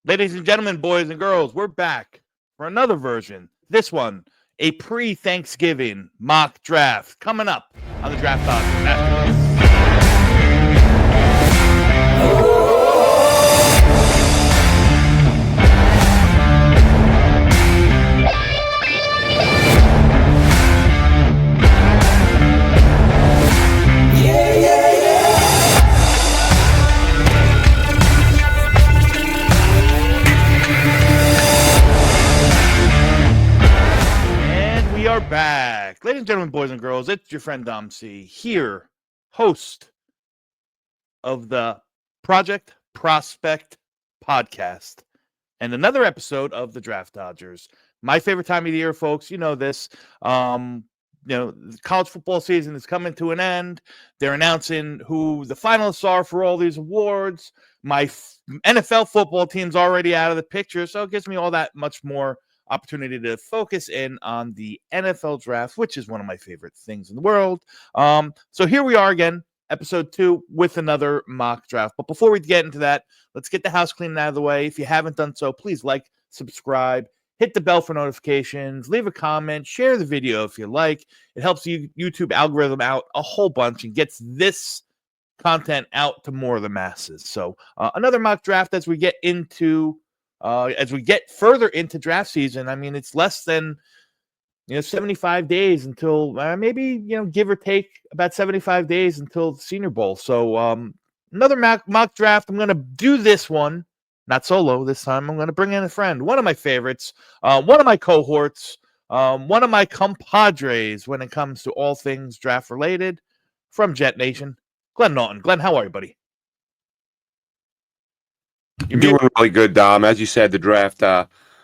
Ladies and gentlemen, boys and girls, we're back for another version. This one, a pre-Thanksgiving mock draft coming up on the Draft Dodgers after this. We are back. Ladies and gentlemen, boys and girls, it's your friend Dom C here, host of the Project Prospect podcast and another episode of the Draft Dodgers. My favorite time of the year, folks. You know this. The college football season is coming to an end. They're announcing who the finalists are for all these awards. My NFL football team's already out of the picture, so it gives me all that much more opportunity to focus in on the NFL draft, which is one of my favorite things in the world. So here we are again, episode 2 with another mock draft. But before we get into that, let's get the house cleaning out of the way. If you haven't done so, please like, subscribe, hit the bell for notifications, leave a comment, share the video if you like. It helps YouTube algorithm out a whole bunch and gets this content out to more of the masses. So another mock draft as we get further into draft season. I mean, it's less than 75 days until maybe give or take about 75 days until the Senior Bowl. So another mock draft. I'm going to do this one not solo this time. I'm going to bring in a friend, one of my favorites, one of my cohorts, one of my compadres when it comes to all things draft related from JetNation, Glenn Naughton. Glenn, how are you, buddy? You're doing really good, Dom. As you said, the draft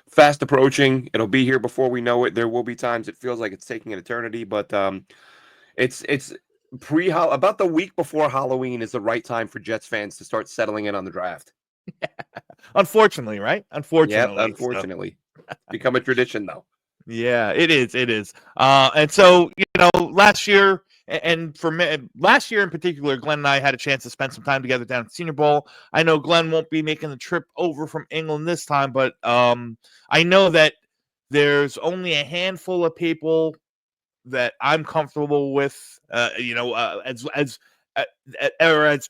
fast approaching. It'll be here before we know it. There will be times it feels like it's taking an eternity, but it's about the week before Halloween is the right time for Jets fans to start settling in on the draft. Unfortunately, right? Unfortunately. Yep, unfortunately. Become a tradition, though. Yeah, it is. It is. And so, last year, and for me, last year in particular, Glenn and I had a chance to spend some time together down at Senior Bowl. I know Glenn won't be making the trip over from England this time, but I know that there's only a handful of people that I'm comfortable with, as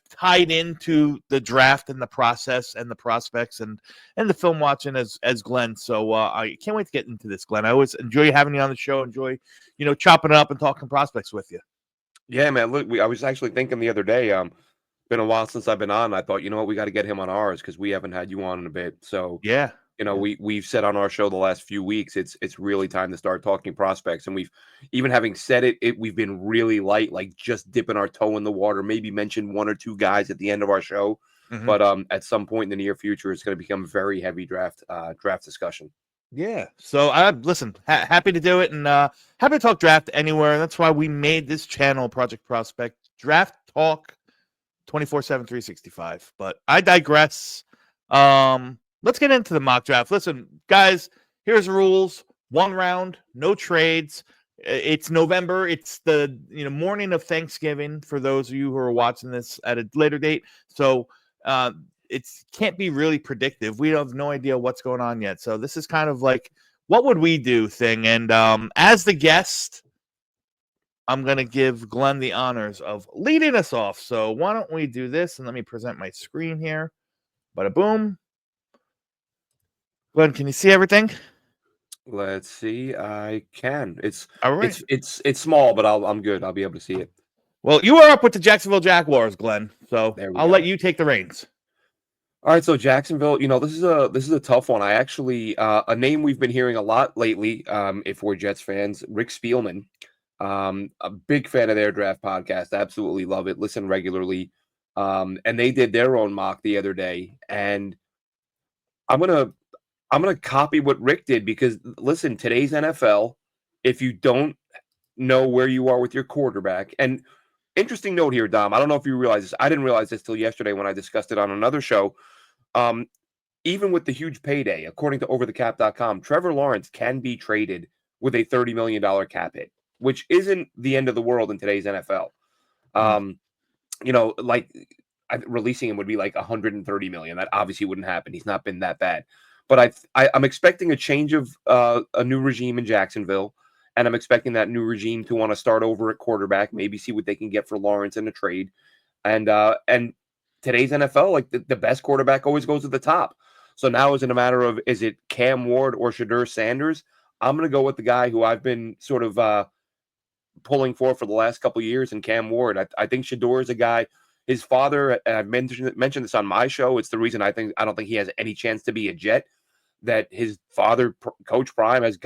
tied into the draft and the process and the prospects and the film watching as Glenn. So I can't wait to get into this, Glenn. I always enjoy having you on the show. Enjoy, chopping it up and talking prospects with you. Yeah, man. Look, I was actually thinking the other day. Been a while since I've been on. I thought, you know what, we got to get him on ours because we haven't had you on in a bit. So yeah. We've said on our show the last few weeks, it's really time to start talking prospects. And we've, even having said it, we've been really light, like just dipping our toe in the water, maybe mention one or two guys at the end of our show. Mm-hmm. But at some point in the near future, it's going to become a very heavy draft discussion. Yeah. So listen, happy to do it and happy to talk draft anywhere. That's why we made this channel, Project Prospect Draft Talk 24/7, 365. But I digress. Let's get into the mock draft. Listen, guys, here's the rules. 1 round, no trades. It's November. It's the morning of Thanksgiving for those of you who are watching this at a later date. So it can't be really predictive. We have no idea what's going on yet. So this is kind of like what would we do thing. And as the guest, I'm going to give Glenn the honors of leading us off. So why don't we do this? And let me present my screen here. Bada boom. Glenn, can you see everything? Let's see. I can. It's all right. It's small, but I'm good. I'll be able to see it. Well, you are up with the Jacksonville Jaguars, Glenn. So I'll let you take the reins. All right, so Jacksonville, this is a tough one. I actually a name we've been hearing a lot lately. If we're Jets fans, Rick Spielman, a big fan of their draft podcast. Absolutely love it. Listen regularly. And they did their own mock the other day, and I'm gonna copy what Rick did because listen, today's NFL, if you don't know where you are with your quarterback, and interesting note here, Dom, I don't know if you realize this. I didn't realize this till yesterday when I discussed it on another show. Even with the huge payday, according to overthecap.com, Trevor Lawrence can be traded with a $30 million cap hit, which isn't the end of the world in today's NFL. Like releasing him would be like 130 million. That obviously wouldn't happen. He's not been that bad. But I'm expecting a change of a new regime in Jacksonville, and I'm expecting that new regime to want to start over at quarterback, maybe see what they can get for Lawrence in a trade. And today's NFL, like the best quarterback always goes to the top. So now is it a matter of, is it Cam Ward or Shedeur Sanders? I'm going to go with the guy who I've been sort of pulling for the last couple of years, and Cam Ward. I think Shedeur is a guy. His father, and I've mentioned this on my show. It's the reason I don't think he has any chance to be a Jet. That his father, Coach Prime, has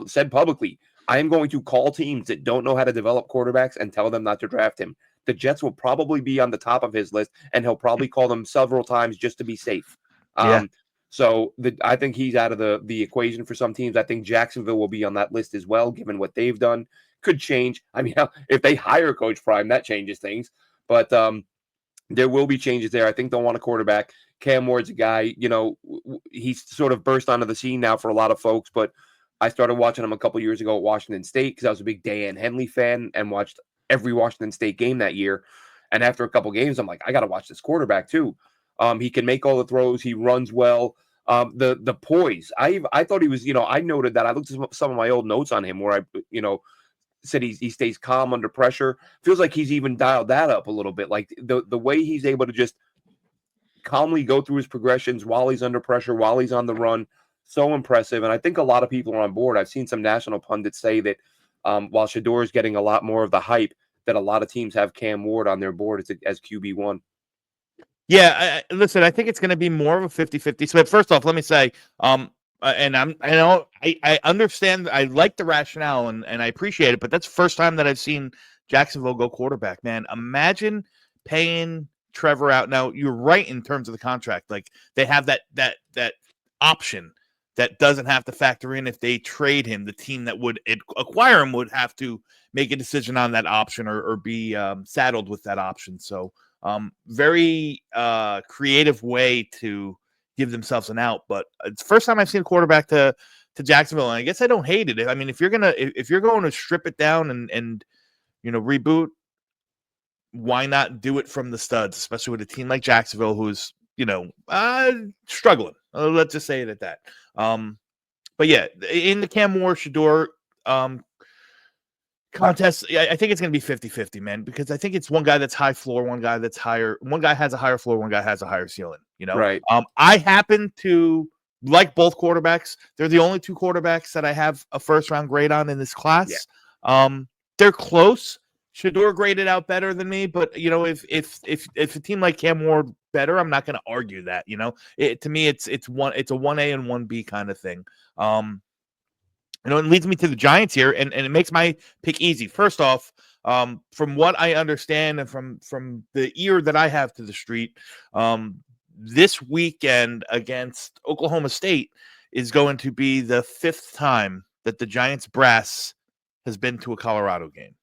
said publicly, I am going to call teams that don't know how to develop quarterbacks and tell them not to draft him. The Jets will probably be on the top of his list, and he'll probably call them several times just to be safe. Yeah. So I think he's out of the equation for some teams. I think Jacksonville will be on that list as well, given what they've done. Could change. I mean, if they hire Coach Prime, that changes things. But there will be changes there. I think they'll want a quarterback. Cam Ward's a guy, he's sort of burst onto the scene now for a lot of folks, but I started watching him a couple years ago at Washington State because I was a big Dan Henley fan and watched every Washington State game that year. And after a couple games, I'm like, I got to watch this quarterback too. He can make all the throws. He runs well. The poise. I thought he was, I noted that. I looked at some of my old notes on him where said he stays calm under pressure. Feels like he's even dialed that up a little bit. Like the way he's able to just calmly go through his progressions while he's under pressure, while he's on the run. So impressive. And I think a lot of people are on board. I've seen some national pundits say that while Shedeur is getting a lot more of the hype, that a lot of teams have Cam Ward on their board as QB1. Yeah, listen, I think it's going to be more of a 50-50 split. First off, let me say, and I understand, I like the rationale and I appreciate it, but that's the first time that I've seen Jacksonville go quarterback, man. Imagine paying Trevor out. Now, you're right in terms of the contract. Like, they have that option that doesn't have to factor in if they trade him. The team that would acquire him would have to make a decision on that option or be saddled with that option. So, very creative way to give themselves an out. But it's the first time I've seen a quarterback to Jacksonville, and I guess I don't hate it. I mean, if you're going to strip it down and reboot, why not do it from the studs, especially with a team like Jacksonville who's struggling. Let's just say it at that. But yeah, in the Cam Ward Shedeur contest, I think it's going to be 50-50, man, because I think it's one guy that's high floor, one guy that's higher. One guy has a higher floor, one guy has a higher ceiling, Right. I happen to like both quarterbacks. They're the only two quarterbacks that I have a first round grade on in this class. Yeah. They're close. Shedeur graded out better than me, but if a team like Cam Ward better, I'm not going to argue that. To me, it's a 1A and 1B kind of thing. It leads me to the Giants here, and it makes my pick easy. First off, from what I understand and from the ear that I have to the street, this weekend against Oklahoma State is going to be the 5th time that the Giants brass has been to a Colorado game.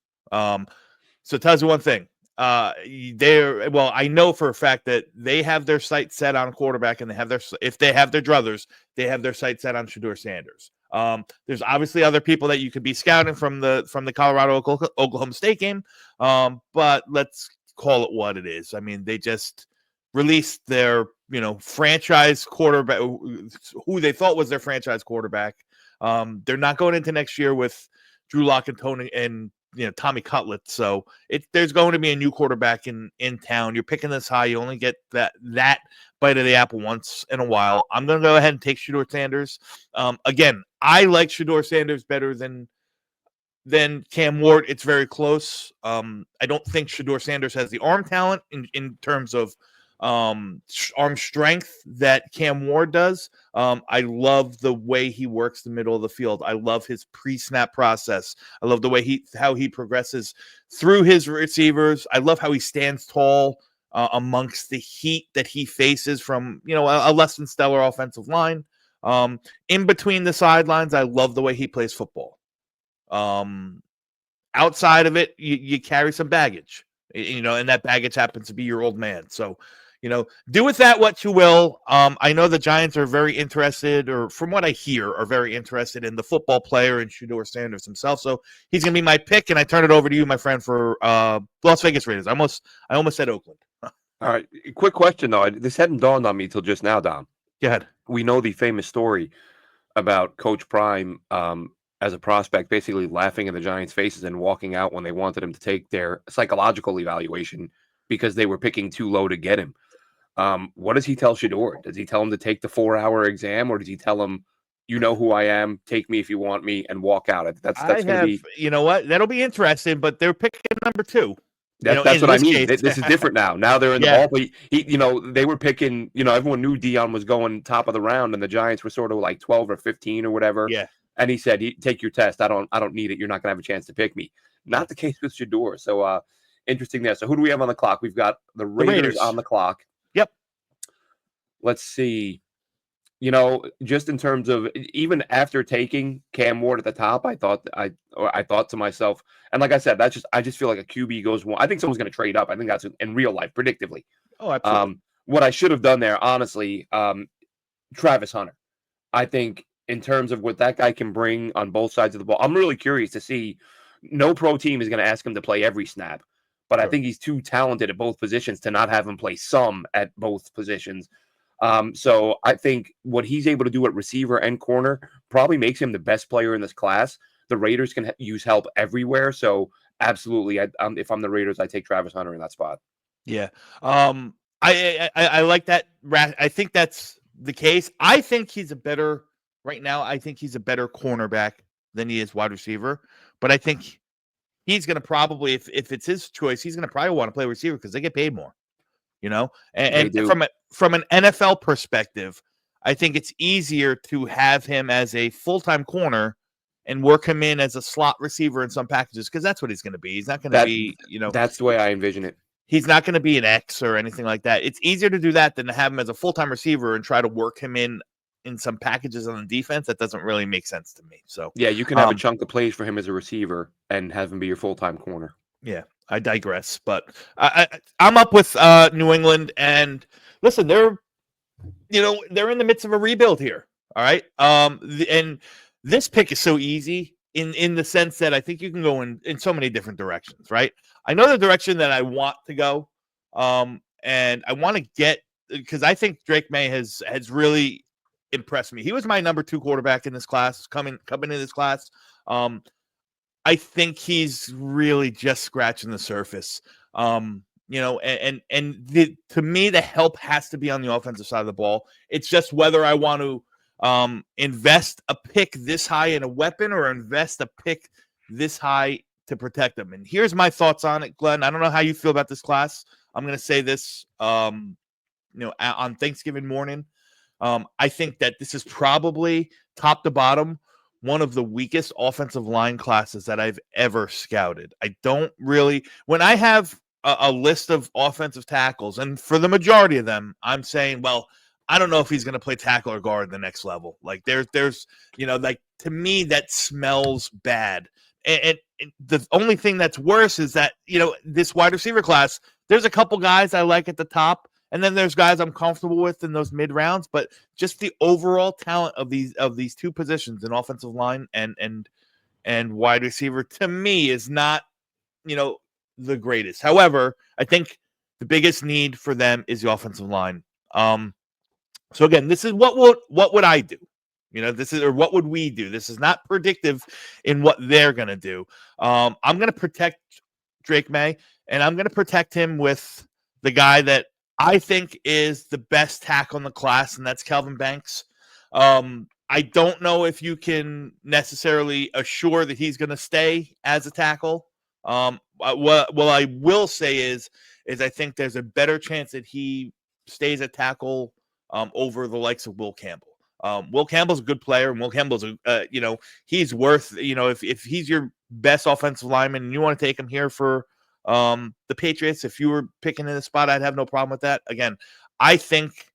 So it tells you one thing. I know for a fact that they have their sights set on a quarterback, and if they have their druthers, they have their sights set on Shedeur Sanders. There's obviously other people that you could be scouting from the Colorado Oklahoma State game, but let's call it what it is. I mean, they just released their franchise quarterback, who they thought was their franchise quarterback. They're not going into next year with Drew Lock and Tony and Tommy Cutlett. So there's going to be a new quarterback in town. You're picking this high. You only get that bite of the apple once in a while. I'm going to go ahead and take Shedeur Sanders. Again, I like Shedeur Sanders better than Cam Ward. It's very close. I don't think Shedeur Sanders has the arm talent in terms of arm strength that Cam Ward does. I love the way he works the middle of the field. I love his pre-snap process. I love the way how he progresses through his receivers. I love how he stands tall amongst the heat that he faces from a less than stellar offensive line. In between the sidelines, I love the way he plays football. Outside of it, you carry some baggage, and that baggage happens to be your old man. So, do with that what you will. I know the Giants are very interested, or from what I hear, are very interested in the football player and Shedeur Sanders himself. So he's going to be my pick, and I turn it over to you, my friend, for Las Vegas Raiders. I almost said Oakland. All right. Quick question though. This hadn't dawned on me till just now, Dom. Go ahead. We know the famous story about Coach Prime as a prospect basically laughing in the Giants' faces and walking out when they wanted him to take their psychological evaluation because they were picking too low to get him. What does he tell Shador? Does he tell him to take the 4-hour exam, or does he tell him, "You know who I am. Take me if you want me," and walk out? I That's going to have, be you know what? That'll be interesting, but they're picking number 2. that's In what I this mean. case, This is different now. Now they're in the yeah, ball, but they were picking. Everyone knew Dion was going top of the round, and the Giants were sort of like 12 or 15 or whatever. yeah, And he said, "Take your test. I don't need it. You're not going to have a chance to pick me." Not the yes. case with Shador. So interesting there. So who do we have on the clock? We've got the The Raiders on Raiders. the clock. Yep. Let's see. Just in terms of even after taking Cam Ward at the top, I thought to myself, and like I said, I just feel like a QB goes one. I think someone's going to trade up. I think that's in real life, predictively. Oh, absolutely. What I should have done there, honestly, Travis Hunter. I think in terms of what that guy can bring on both sides of the ball, I'm really curious to see. No pro team is going to ask him to play every snap, but I Sure. think he's too talented at both positions to not have him play some at both positions. So I think what he's able to do at receiver and corner probably makes him the best player in this class. The Raiders can use help everywhere, so absolutely, if I'm the Raiders, I take Travis Hunter in that spot. Yeah. I like that. I think that's the case. I think he's a better right now. I think he's a better cornerback than he is wide receiver. But I think he's going to probably, if it's his choice, he's going to probably want to play receiver because they get paid more. They And do. from an NFL perspective, I think it's easier to have him as a full-time corner and work him in as a slot receiver in some packages because that's what he's going to be. He's not going to That be, that's the way I envision it. he's not going to be an X or anything like that. It's easier to do that than to have him as a full-time receiver and try to work him in some packages on the defense. That doesn't really make sense to me. So, Yeah, you can have a chunk of plays for him as a receiver and have him be your full-time corner. yeah, I digress. But I'm up with New England, and listen, they're in the midst of a rebuild here. All right, and this pick is so easy in the sense that I think you can go in so many different directions. Right, I know the direction that I want to go, and I want to get because I think Drake May has really impressed me. He was my number 2 quarterback in this class, coming in this class. I think he's really just scratching the surface. To me, the help has to be on the offensive side of the ball. It's just whether I want to invest a pick this high in a weapon or invest a pick this high to protect them. And here's my thoughts on it, Glenn. I don't know how you feel about this class. I'm going to say this, on Thanksgiving morning. I think that this is probably top to bottom one of the weakest offensive line classes that I've ever scouted. I don't really, when I have a list of offensive tackles, and for the majority of them, I'm saying, well, I don't know if he's going to play tackle or guard the next level. Like there's, like to me that smells bad. And the only thing that's worse is that this wide receiver class. There's a couple guys I like at the top, and then there's guys I'm comfortable with in those mid rounds. But just the overall talent of these 2 positions in offensive line and wide receiver to me is not the greatest. However, I think the biggest need for them is the offensive line. So again, this is what would I do? This is, or what would we do? This is not predictive in what they're gonna do. I'm gonna protect Drake May, and I'm gonna protect him with the guy that I think is the best tackle in the class, and that's Kelvin Banks. I don't know if you can necessarily assure that he's going to stay as a tackle. What I will say is I think there's a better chance that he stays at tackle over the likes of Will Campbell. Will Campbell's a good player, and Will Campbell's he's worth if he's your best offensive lineman and you want to take him here for the Patriots. If you were picking in the spot, I'd have no problem with that. Again, I think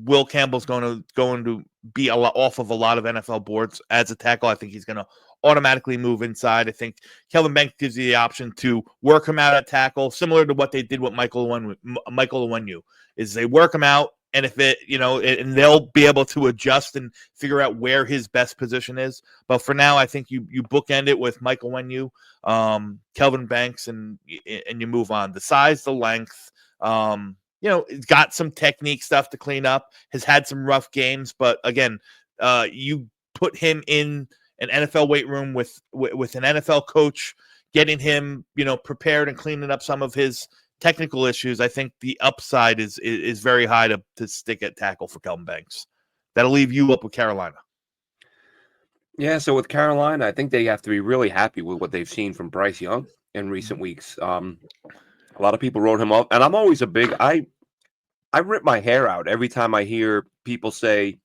Will Campbell's going to be off of a lot of NFL boards as a tackle. I think he's going to automatically move inside. I think Kelvin Banks gives you the option to work him out at tackle, similar to what they did with Michael Onwenu, is they work him out, and if it, and they'll be able to adjust and figure out where his best position is. But for now, I think you bookend it with Michael Onwenu, Kelvin Banks, and you move on. The size, the length, he's got some technique stuff to clean up, has had some rough games, but again, you put him in an NFL weight room with an NFL coach, getting him, prepared and cleaning up some of his technical issues. I think the upside is very high to stick at tackle for Kelvin Banks. That'll leave you up with Carolina. Yeah, so with Carolina, I think they have to be really happy with what they've seen from Bryce Young in recent weeks. A lot of people wrote him up, and I'm always I rip my hair out every time I hear people say,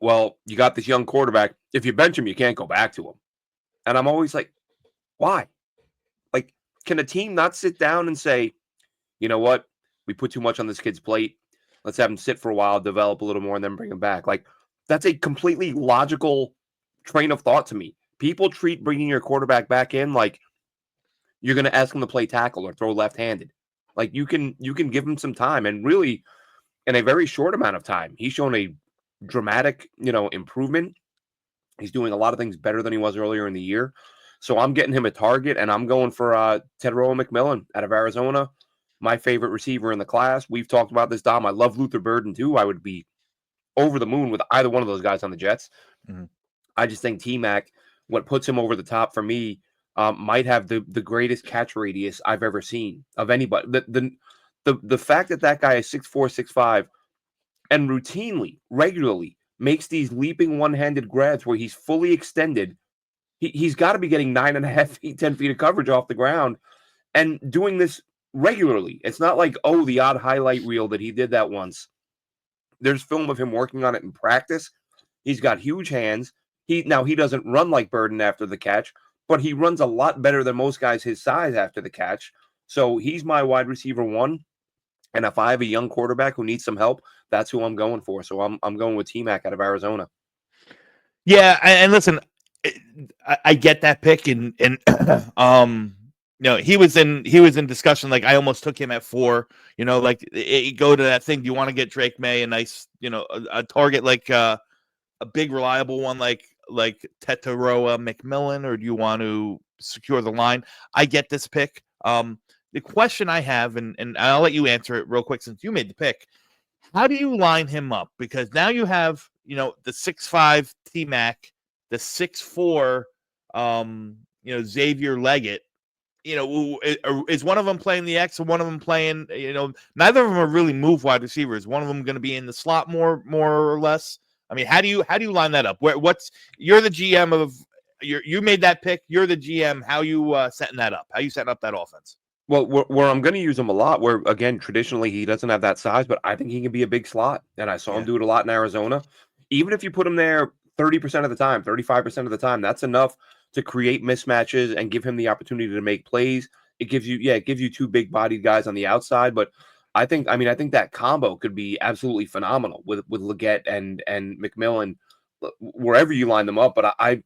well, you got this young quarterback. If you bench him, you can't go back to him. And I'm always like, why? Like, can a team not sit down and say, you know what? We put too much on this kid's plate. Let's have him sit for a while, develop a little more, and then bring him back. Like, that's a completely logical train of thought to me. People treat bringing your quarterback back in like you're going to ask him to play tackle or throw left-handed. Like, you can give him some time, and really, in a very short amount of time, he's shown a dramatic, improvement. He's doing a lot of things better than he was earlier in the year. So I'm getting him a target, and I'm going for Teteroa McMillan out of Arizona, my favorite receiver in the class. We've talked about this, Dom. I love Luther Burden, too. I would be over the moon with either one of those guys on the Jets. Mm-hmm. I just think T-Mac, what puts him over the top for me, might have the greatest catch radius I've ever seen of anybody. The fact that guy is 6'4", 6'5", and routinely, regularly makes these leaping one-handed grabs where he's fully extended. He's got to be getting 9.5 feet, 10 feet of coverage off the ground and doing this regularly. It's not like, the odd highlight reel that he did that once. There's film of him working on it in practice. He's got huge hands. He doesn't run like Burden after the catch, but he runs a lot better than most guys his size after the catch. So he's my wide receiver one. And if I have a young quarterback who needs some help, that's who I'm going for. So I'm going with T-Mac out of Arizona. Yeah, and listen, I get that pick, and he was in discussion. Like, I almost took him at 4. Like, go to that thing. Do you want to get Drake May a nice, a target like a big reliable one like Teteroa McMillan, or do you want to secure the line? I get this pick. The question I have, and I'll let you answer it real quick since you made the pick. How do you line him up? Because now you have, the 6'5" T-Mac, the 6'4", Xavier Leggett. Is one of them playing the X and one of them playing, neither of them are really move wide receivers. One of them going to be in the slot more or less. I mean, how do you line that up? You're the GM of you made that pick. You're the GM. How you setting that up? How you setting up that offense? Well, where I'm going to use him a lot, where, again, traditionally he doesn't have that size, but I think he can be a big slot. And I saw him do it a lot in Arizona. Even if you put him there 30% of the time, 35% of the time, that's enough to create mismatches and give him the opportunity to make plays. It gives you two big-bodied guys on the outside. But I think that combo could be absolutely phenomenal with Leggett and McMillan, wherever you line them up. But I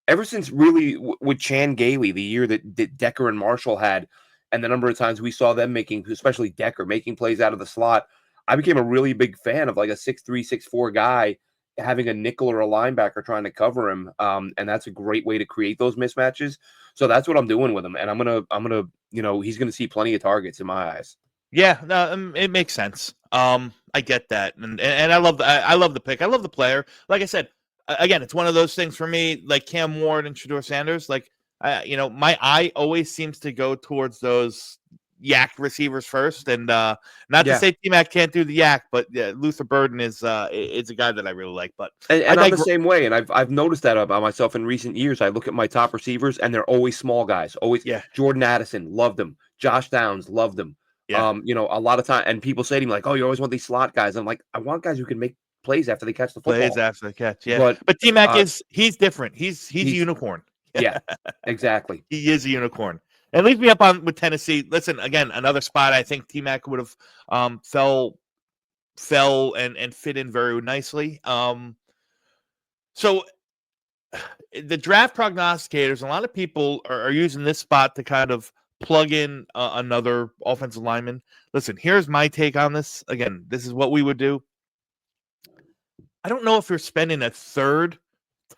ever since really with Chan Gailey, the year that Decker and Marshall had, and the number of times we saw them especially Decker, making plays out of the slot, I became a really big fan of like a 6'3", 6'4" guy having a nickel or a linebacker trying to cover him. And that's a great way to create those mismatches. So that's what I'm doing with him. And I'm gonna, he's gonna see plenty of targets in my eyes. Yeah, no, it makes sense. I get that, and I love the pick. I love the player. Like I said, again, it's one of those things for me, like Cam Ward and Shedeur Sanders. Like, my eye always seems to go towards those yak receivers first, and not to say T-Mac can't do the yak, but Luther Burden is a guy that I really like. But and I'm the same way, and I've noticed that about myself in recent years. I look at my top receivers, and they're always small guys. Always, Jordan Addison, loved him. Josh Downs, loved him. Yeah. A lot of time, and people say to me like, "Oh, you always want these slot guys." I'm like, I want guys who can make plays after they catch the football. Plays after the catch, yeah. But T-Mac he's different. He's a unicorn. Yeah, exactly. He is a unicorn. And leaves me up with Tennessee. Listen, again, another spot I think T-Mac would have fell and fit in very nicely. So the draft prognosticators, a lot of people are using this spot to kind of plug in another offensive lineman. Listen, here's my take on this. Again, this is what we would do. I don't know if you're spending a third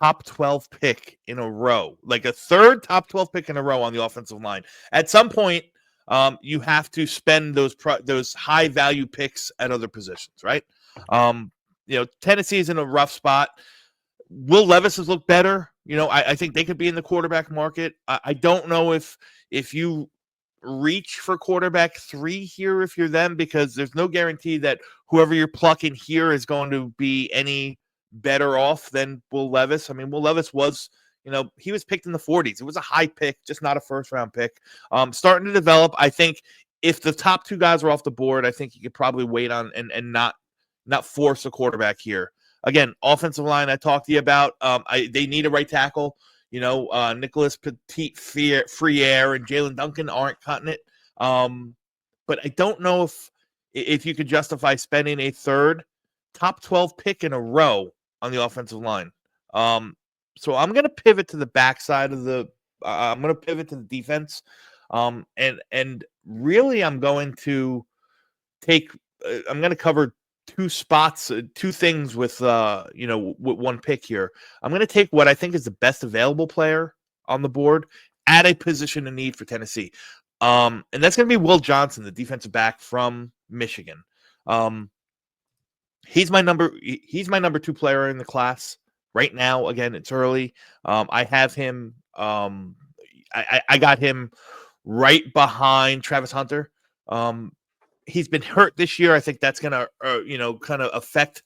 top 12 pick in a row, like a third top 12 pick in a row on the offensive line. At some point, you have to spend those high value picks at other positions, right? Tennessee is in a rough spot. Will Levis has looked better. I think they could be in the quarterback market. I don't know if you reach for quarterback 3 here if you're them, because there's no guarantee that whoever you're plucking here is going to be any better off than Will Levis. I mean, Will Levis was, he was picked in the 40s. It was a high pick, just not a first round pick. Starting to develop. I think if the top 2 guys are off the board, I think you could probably wait on and not force a quarterback here. Again, offensive line I talked to you about. They need a right tackle. Nicholas Petit-Frere and Jalen Duncan aren't cutting it. But I don't know if you could justify spending a third top 12 pick in a row on the offensive line. So I'm going to pivot to the backside of I'm going to pivot to the defense. And really I'm going to I'm going to cover 2 spots, 2 things with with 1 pick here. I'm going to take what I think is the best available player on the board at a position of need for Tennessee. And that's going to be Will Johnson, the defensive back from Michigan. He's my number 2 player in the class right now. Again, it's early. I have him. I got him right behind Travis Hunter. He's been hurt this year. I think that's going to, kind of affect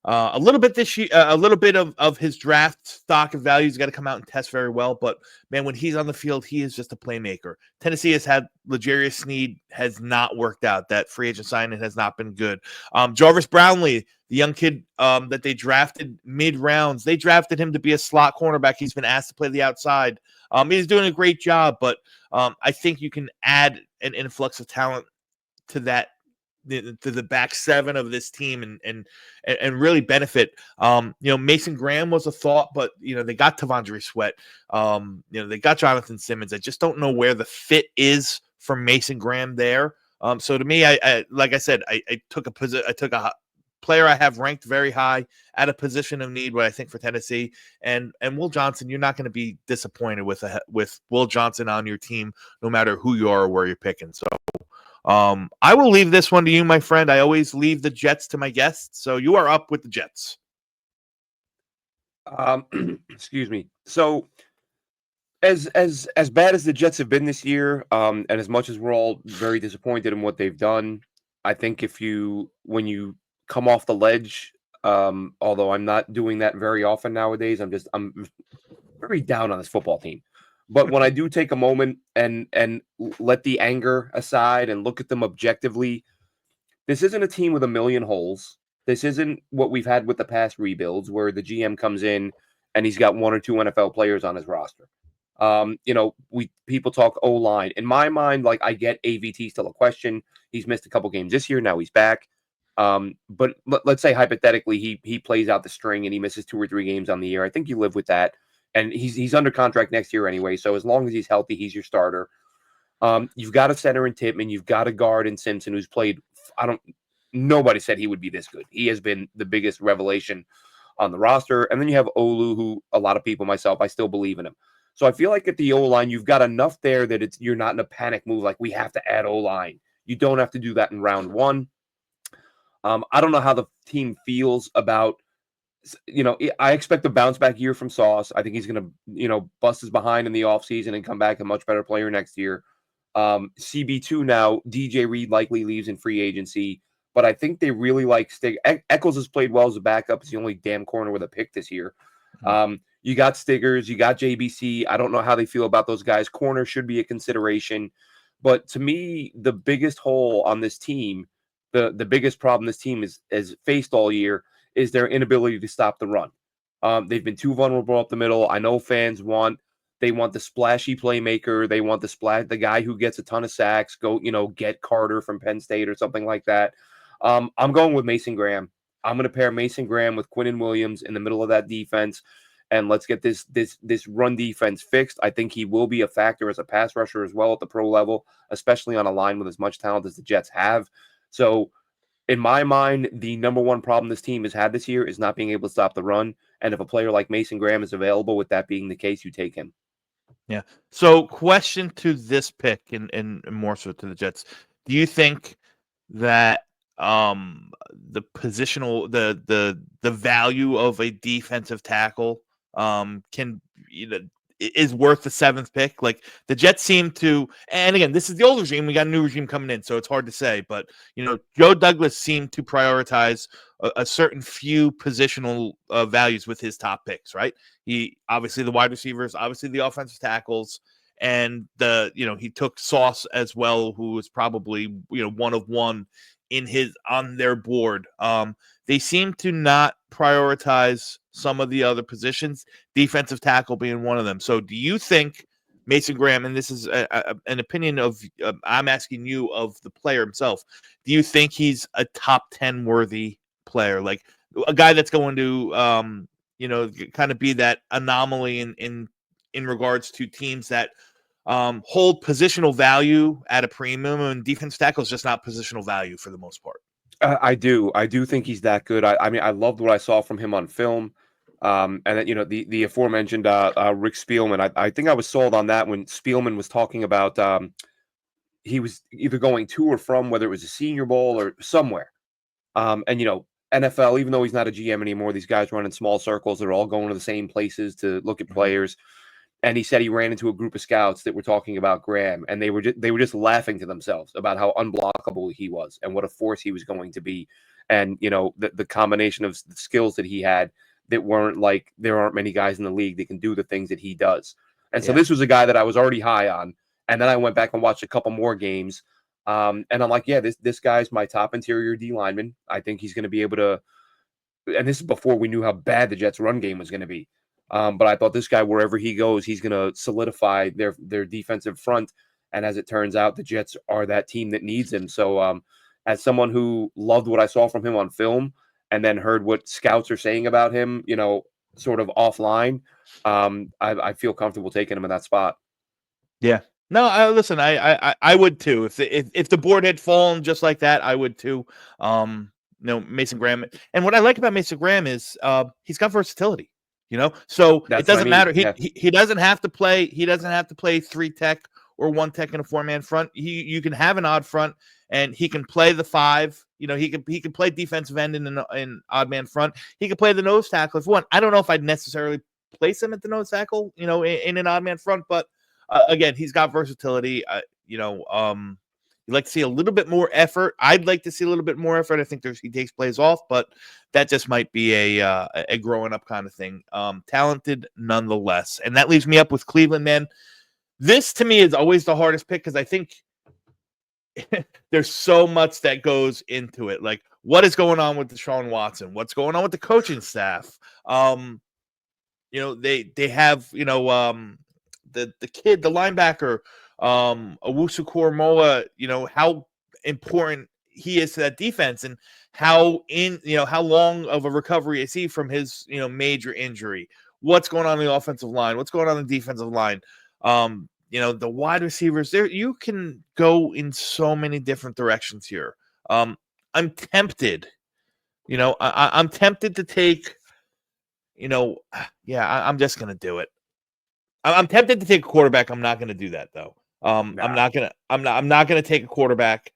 a little bit this year. A little bit of his draft stock and value. He's got to come out and test very well. But man, when he's on the field, he is just a playmaker. Tennessee has had L'Jarius Sneed has not worked out. That free agent signing has not been good. Jarvis Brownlee, the young kid that they drafted mid rounds, they drafted him to be a slot cornerback. He's been asked to play the outside. He's doing a great job, but I think you can add an influx of talent to the back 7 of this team and really benefit. Mason Graham was a thought, but they got Tavondre Sweat. They got Jonathan Simmons. I just don't know where the fit is for Mason Graham there. So to me, I like I said, I took a player I have ranked very high at a position of need, what I think for Tennessee, and Will Johnson. You're not going to be disappointed with Will Johnson on your team, no matter who you are or where you're picking. So I will leave this one to you, my friend. I always leave the Jets to my guests, so you are up with the Jets. Excuse me. So as bad as the Jets have been this year, and as much as we're all very disappointed in what they've done, I think when you come off the ledge, although I'm not doing that very often nowadays, I'm very down on this football team. But when I do take a moment and let the anger aside and look at them objectively, this isn't a team with a million holes. This isn't what we've had with the past rebuilds where the GM comes in and he's got 1 or 2 NFL players on his roster. People talk O-line. In my mind, like, I get AVT still a question. He's missed a couple games this year. Now he's back. But let's say hypothetically he plays out the string and he misses 2 or 3 games on the year. I think you live with that. And he's under contract next year anyway. So as long as he's healthy, he's your starter. You've got a center in Tippmann. You've got a guard in Simpson who's played. Nobody said he would be this good. He has been the biggest revelation on the roster. And then you have Olu, who a lot of people, myself, I still believe in him. So I feel like at the O-line, you've got enough there that you're not in a panic move like we have to add O-line. You don't have to do that in round 1. I don't know how the team feels about, I expect a bounce back year from Sauce. I think he's going to, bust his behind in the offseason and come back a much better player next year. CB2 now, DJ Reed likely leaves in free agency, but I think they really like Stig. Eccles has played well as a backup. It's the only damn corner with a pick this year. You got Stiggers, you got JBC. I don't know how they feel about those guys. Corner should be a consideration. But to me, the biggest hole on this team, the biggest problem this team has faced all year is their inability to stop the run. They've been too vulnerable up the middle. I know fans want the splashy playmaker. They want the guy who gets a ton of sacks. Go, get Carter from Penn State or something like that. I'm going with Mason Graham. I'm going to pair Mason Graham with Quinnen Williams in the middle of that defense, and let's get this run defense fixed. I think he will be a factor as a pass rusher as well at the pro level, especially on a line with as much talent as the Jets have. So in my mind, the number one problem this team has had this year is not being able to stop the run. And if a player like Mason Graham is available, with that being the case, you take him. Yeah. So, question to this pick, and more so to the Jets. Do you think that the positional the value of a defensive tackle can is worth the seventh pick? Like the Jets seem to, and again, this is the old regime. We got a new regime coming in, so it's hard to say. But Joe Douglas seemed to prioritize a certain few positional values with his top picks. Right? He obviously the wide receivers, obviously the offensive tackles, and he took Sauce as well, who was probably one of one in his on their board. They seem to not prioritize some of the other positions, defensive tackle being one of them. So, do you think Mason Graham, and this is an opinion of I'm asking you of the player himself, do you think he's a top 10 worthy player, like a guy that's going to kind of be that anomaly in regards to teams that hold positional value at a premium, and defense tackle is just not positional value for the most part. I do. I do think he's that good. I mean, I loved what I saw from him on film. And then, the aforementioned Rick Spielman. I think I was sold on that when Spielman was talking about he was either going to or from, whether it was a Senior Bowl or somewhere. And NFL, even though he's not a GM anymore, these guys run in small circles. They're all going to the same places to look at players. And he said he ran into a group of scouts that were talking about Graham, and they were just laughing to themselves about how unblockable he was and what a force he was going to be, and the combination of the skills that he had that weren't like there aren't many guys in the league that can do the things that he does. And so this was a guy that I was already high on, and then I went back and watched a couple more games, and I'm like, yeah, this guy's my top interior D lineman. I think he's going to be able to, and this is before we knew how bad the Jets' run game was going to be. But I thought this guy, wherever he goes, he's going to solidify their defensive front. And as it turns out, the Jets are that team that needs him. So as someone who loved what I saw from him on film and then heard what scouts are saying about him, sort of offline, I feel comfortable taking him in that spot. Yeah. No, listen, I would too. If the board had fallen just like that, I would too. Mason Graham. And what I like about Mason Graham is he's got versatility. So That's it doesn't matter. Yeah. He doesn't have to play. He doesn't have to play 3 tech or 1 tech in a 4-man front. You can have an odd front, and he can play the 5. He can play defensive end in an odd man front. He can play the nose tackle if one. I don't know if I'd necessarily place him at the nose tackle, in an odd man front, but again, he's got versatility. You'd like to see a little bit more effort. I'd like to see a little bit more effort. I think he takes plays off, but that just might be a growing up kind of thing. Talented nonetheless. And that leaves me up with Cleveland, man. This to me is always the hardest pick because I think there's so much that goes into it. Like what is going on with Deshaun Watson? What's going on with the coaching staff? They have, the kid, the linebacker, Owusu-Koramoah, how important he is to that defense and how long of a recovery is he from his, major injury. What's going on in the offensive line? What's going on in the defensive line? The wide receivers there, you can go in so many different directions here. I'm tempted, I'm tempted to take, I'm just going to do it. I'm tempted to take a quarterback. I'm not going to do that though. Nah. I'm not going to take a quarterback.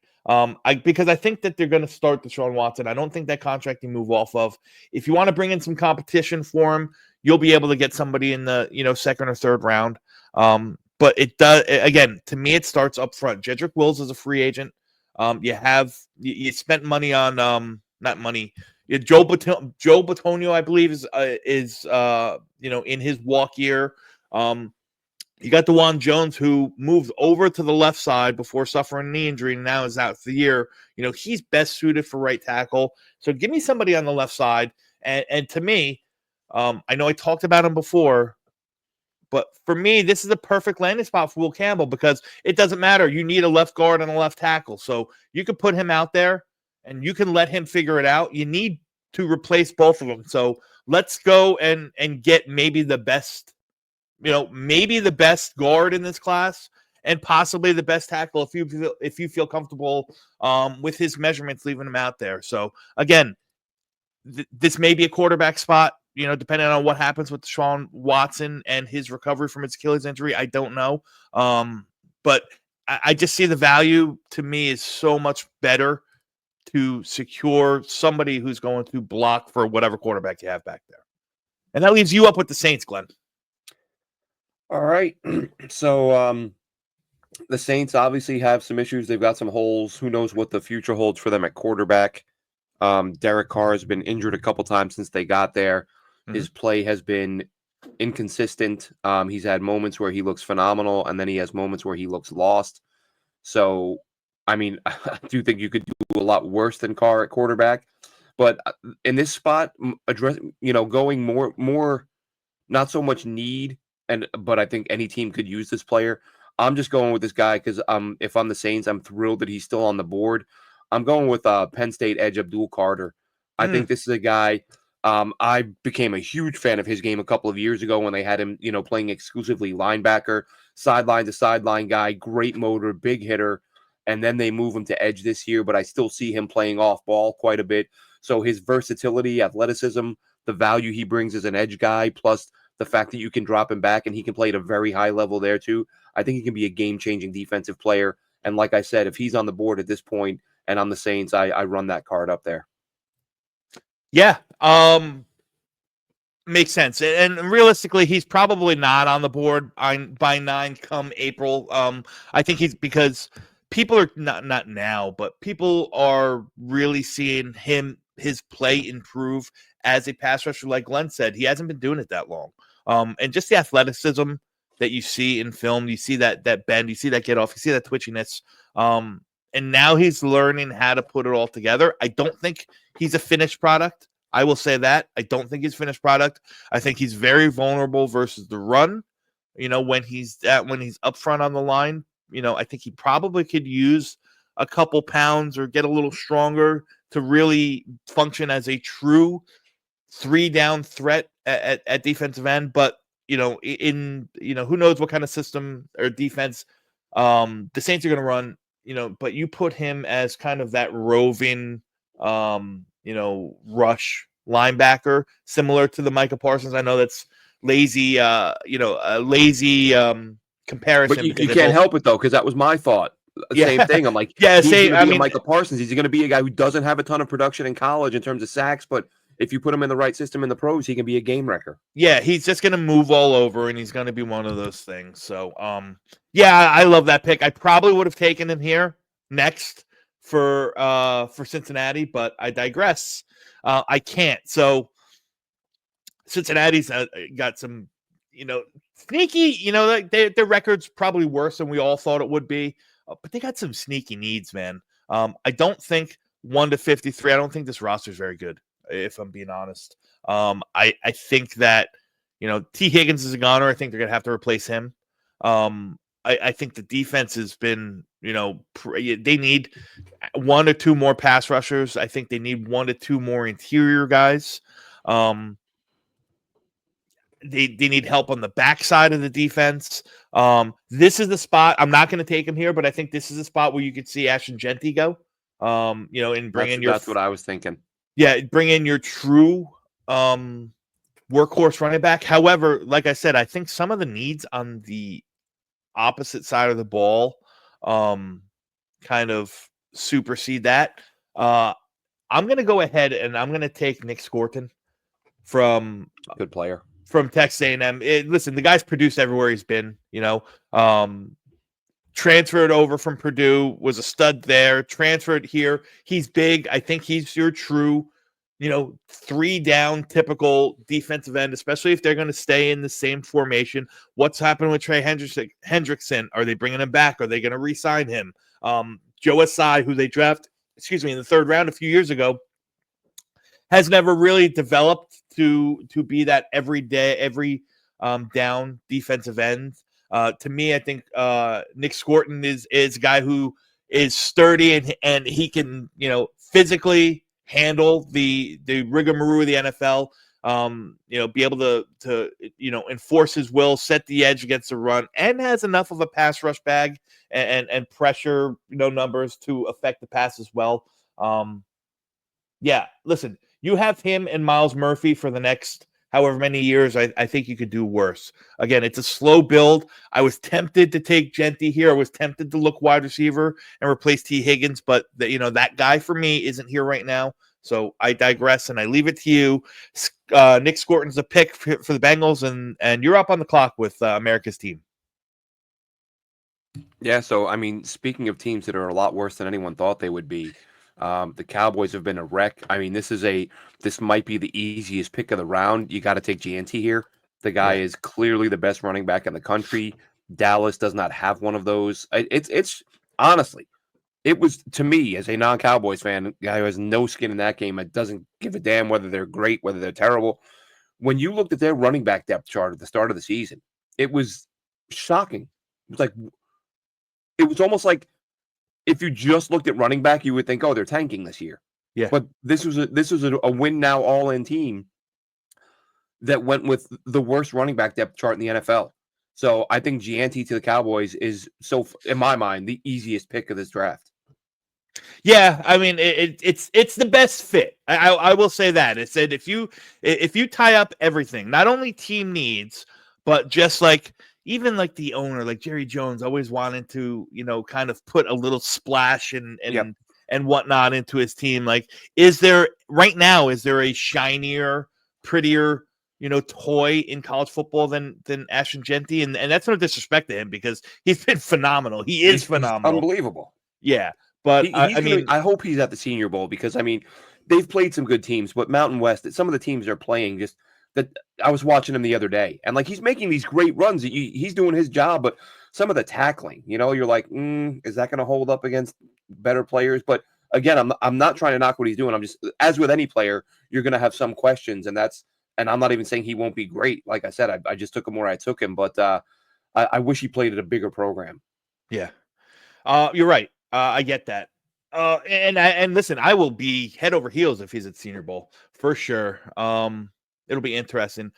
Because I think that they're going to start Deshaun Watson. I don't think that contract you move off of. If you want to bring in some competition for him, you'll be able to get somebody in the second or third round. But it does again to me. It starts up front. Jedrick Wills is a free agent. You spent money on not money. Joe Batonio, I believe, is in his walk year. You got DeJuan Jones, who moved over to the left side before suffering a knee injury and now is out for the year. He's best suited for right tackle. So give me somebody on the left side. And to me, I know I talked about him before, but for me, this is a perfect landing spot for Will Campbell because it doesn't matter. You need a left guard and a left tackle. So you can put him out there and you can let him figure it out. You need to replace both of them. So let's go and get maybe the best guard in this class and possibly the best tackle if you feel comfortable with his measurements, leaving him out there. So again, this may be a quarterback spot. depending on what happens with Deshaun Watson and his recovery from his Achilles injury, I don't know. But I just see the value to me is so much better to secure somebody who's going to block for whatever quarterback you have back there. And that leaves you up with the Saints, Glenn. All right. So the Saints obviously have some issues. They've got some holes. Who knows what the future holds for them at quarterback? Derek Carr has been injured a couple times since they got there. Mm-hmm. His play has been inconsistent. He's had moments where he looks phenomenal, and then he has moments where he looks lost. So, I mean, I do think you could do a lot worse than Carr at quarterback. But in this spot, going more, not so much need, but I think any team could use this player. I'm just going with this guy because if I'm the Saints, I'm thrilled that he's still on the board. I'm going with Penn State edge Abdul Carter. I think this is a guy. I became a huge fan of his game a couple of years ago when they had him, playing exclusively linebacker, sideline to sideline guy, great motor, big hitter. And then they move him to edge this year, but I still see him playing off ball quite a bit. So his versatility, athleticism, the value he brings as an edge guy, plus the fact that you can drop him back and he can play at a very high level there too. I think he can be a game-changing defensive player. And like I said, if he's on the board at this point and I'm the Saints, I run that card up there. Yeah. Makes sense. And realistically, he's probably not on the board by 9 come April. I think he's because people are not now, but people are really seeing his play improve as a pass rusher. Like Glenn said, he hasn't been doing it that long. And just the athleticism that you see in film, you see that bend, you see that get off, you see that twitchiness. And now he's learning how to put it all together. I don't think he's a finished product. I will say that. I don't think he's finished product. I think he's very vulnerable versus the run. When he's up front on the line, I think he probably could use a couple pounds or get a little stronger to really function as a true 3-down threat at defensive end. But who knows what kind of system or defense the Saints are going to run. But you put him as kind of that roving, rush linebacker, similar to the Micah Parsons. I know that's lazy, a lazy comparison. But you can't help it though, because that was my thought. Same thing. I'm like, Micah Parsons. He's going to be a guy who doesn't have a ton of production in college in terms of sacks, but if you put him in the right system in the pros, he can be a game wrecker. Yeah, he's just going to move all over, and he's going to be one of those things. So, I love that pick. I probably would have taken him here next for Cincinnati, but I digress. I can't. So, Cincinnati's got some, sneaky. Their record's probably worse than we all thought it would be, but they got some sneaky needs, man. I don't think 1-53. I don't think this roster is very good, if I'm being honest. I think that, T. Higgins is a goner. I think they're going to have to replace him. I think the defense has been, they need 1 or 2 more pass rushers. I think they need 1 to 2 more interior guys. They need help on the backside of the defense. This is the spot. I'm not going to take him here, but I think this is the spot where you could see Ashton Genty go. And bring in that's what I was thinking. Yeah, bring in your true workhorse running back. However, like I said, I think some of the needs on the opposite side of the ball kind of supersede that. I'm going to go ahead and I'm going to take Nick Scorton from good player from Texas A&M. Listen, the guy's produced everywhere he's been. Transferred over from Purdue, was a stud there. Transferred here. He's big. I think he's your true, 3-down typical defensive end, especially if they're going to stay in the same formation. What's happened with Trey Hendrickson? Are they bringing him back? Are they going to re-sign him? Joe Asai, who they drafted, in the 3rd round a few years ago, has never really developed to be that every down defensive end. To me, I think Nick Scorton is a guy who is sturdy and he can, physically handle the rigmarole of the NFL. Be able to enforce his will, set the edge against the run, and has enough of a pass rush bag and pressure, numbers to affect the pass as well. Listen, you have him and Miles Murphy for the next however many years, I think you could do worse. Again, it's a slow build. I was tempted to take Genty here. I was tempted to look wide receiver and replace T. Higgins, but that guy for me isn't here right now. So I digress and I leave it to you. Nick Scorton's a pick for the Bengals, and you're up on the clock with America's team. Yeah, so I mean, speaking of teams that are a lot worse than anyone thought they would be, the Cowboys have been a wreck. I mean, this might be the easiest pick of the round. You got to take Gianti here. The guy is clearly the best running back in the country. Dallas does not have one of those. It's honestly, it was to me as a non-Cowboys fan, guy who has no skin in that game. It doesn't give a damn whether they're great, whether they're terrible. When you looked at their running back depth chart at the start of the season, it was shocking. It was almost like if you just looked at running back, you would think, oh, they're tanking this year. Yeah. But this was a win now all in team that went with the worst running back depth chart in the NFL. So I think Gianti to the Cowboys is in my mind, the easiest pick of this draft. Yeah, I mean it's the best fit. I will say that. It said if you tie up everything, not only team needs, but just like even like the owner, like Jerry Jones, always wanted to kind of put a little splash and whatnot into his team. Like, is there a shinier, prettier toy in college football than Ashton Genty? And that's no disrespect to him because he's been phenomenal. He's phenomenal, unbelievable. Yeah. But I hope he's at the Senior Bowl because I mean they've played some good teams, but Mountain West, some of the teams are playing just that. I was watching him the other day, and like he's making these great runs. He's doing his job, but some of the tackling, you're like, is that going to hold up against better players? But again, I'm not trying to knock what he's doing. I'm just, as with any player, you're going to have some questions, and I'm not even saying he won't be great. Like I said, I just took him where I took him, but I wish he played at a bigger program. Yeah, you're right. I get that. And listen, I will be head over heels if he's at Senior Bowl for sure. It'll be interesting.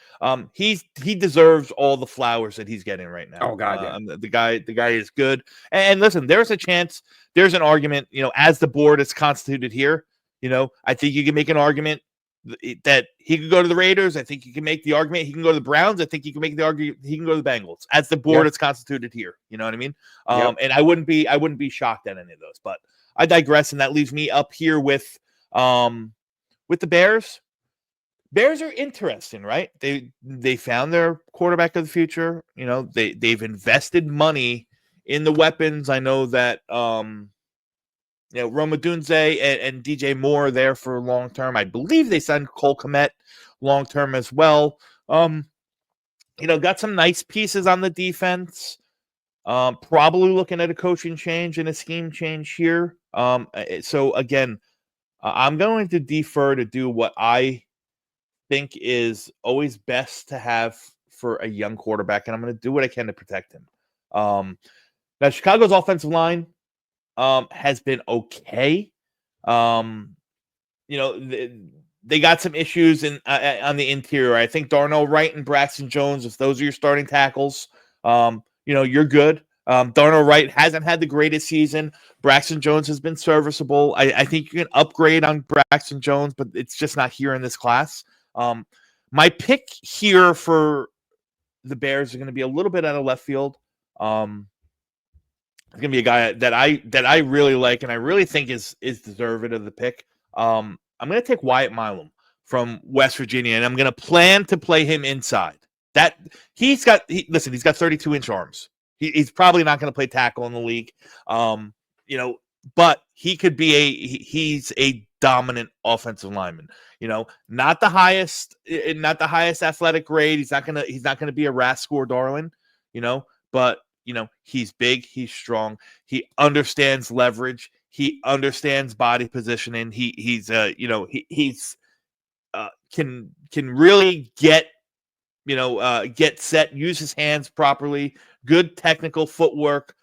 He deserves all the flowers that he's getting right now. Oh God, yeah. The guy is good. And listen, there's a chance, there's an argument. As the board is constituted here, I think you can make an argument that he could go to the Raiders. I think you can make the argument he can go to the Browns. I think you can make the argument he can go to the Bengals as the board is constituted here. You know what I mean? And I wouldn't be shocked at any of those, but I digress. And that leaves me up here with the Bears. Bears are interesting, right? They found their quarterback of the future. They've invested money in the weapons. I know that Rome Odunze and DJ Moore are there for long term. I believe they signed Cole Kmet long term as well. Got some nice pieces on the defense. Probably looking at a coaching change and a scheme change here. So again, I'm going to defer to do what I think is always best to have for a young quarterback, and I'm going to do what I can to protect him. Now, Chicago's offensive line has been okay. They got some issues on the interior. I think Darnell Wright and Braxton Jones, if those are your starting tackles, you're good. Darnell Wright hasn't had the greatest season. Braxton Jones has been serviceable. I think you can upgrade on Braxton Jones, but it's just not here in this class. My pick here for the Bears is going to be a little bit out of left field. It's going to be a guy that I really like and I really think is deserving of the pick. I'm going to take Wyatt Milam from West Virginia, and I'm going to plan to play him inside. He's got 32-inch arms. He's probably not going to play tackle in the league, but he could be he's a dominant offensive lineman. Not the highest athletic grade. He's not gonna be a RAS score darling. But he's big, he's strong, he understands leverage, he understands body positioning. He can really get set, use his hands properly, good technical footwork.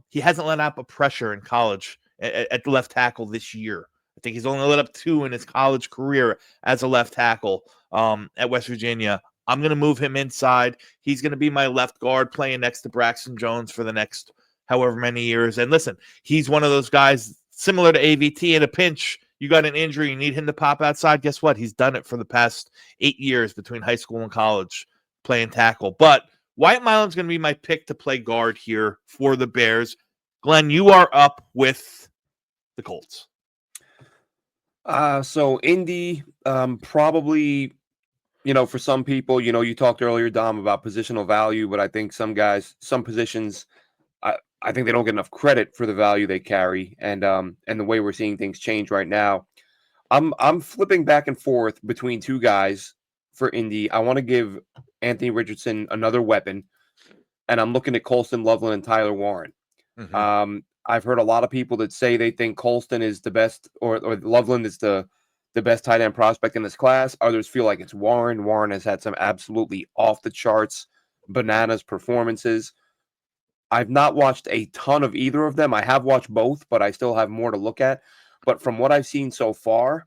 He hasn't let up a pressure in college at the left tackle this year. I think he's only let up 2 in his college career as a left tackle at West Virginia. I'm going to move him inside. He's going to be my left guard playing next to Braxton Jones for the next however many years. And listen, he's one of those guys similar to AVT in a pinch. you got an injury, you need him to pop outside, guess what? He's done it for the past 8 years between high school and college playing tackle. But Wyatt Milan's going to be my pick to play guard here for the Bears. Glenn, you are up with the Colts. So Indy, probably, for some people, you talked earlier, Dom, about positional value, but I think some guys, some positions, I think they don't get enough credit for the value they carry, and the way we're seeing things change right now. I'm flipping back and forth between two guys for Indy. I want to give Anthony Richardson another weapon, and I'm looking at Colston Loveland and Tyler Warren. Mm-hmm. I've heard a lot of people that say they think Colston is the best, or Loveland is the best tight end prospect in this class. Others feel like it's Warren. Warren has had some absolutely off the charts, bananas performances. I've not watched a ton of either of them. I have watched both, but I still have more to look at. But from what I've seen so far,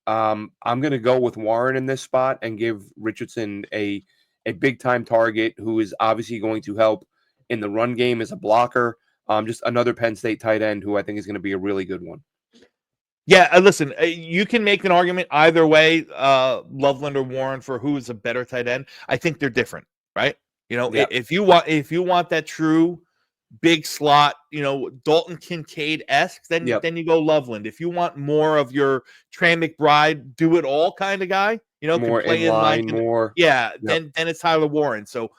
I'm going to go with Warren in this spot and give Richardson a big time target who is obviously going to help in the run game as a blocker. Just another Penn State tight end who I think is going to be a really good one. Yeah, listen, you can make an argument either way, Loveland or Warren, for who is a better tight end. I think they're different, right? Yep. If you want that true big slot, Dalton Kincaid-esque, then you go Loveland. If you want more of your Trey McBride, do it all kind of guy, More can play in line, more. Yeah, Yep. then it's Tyler Warren. So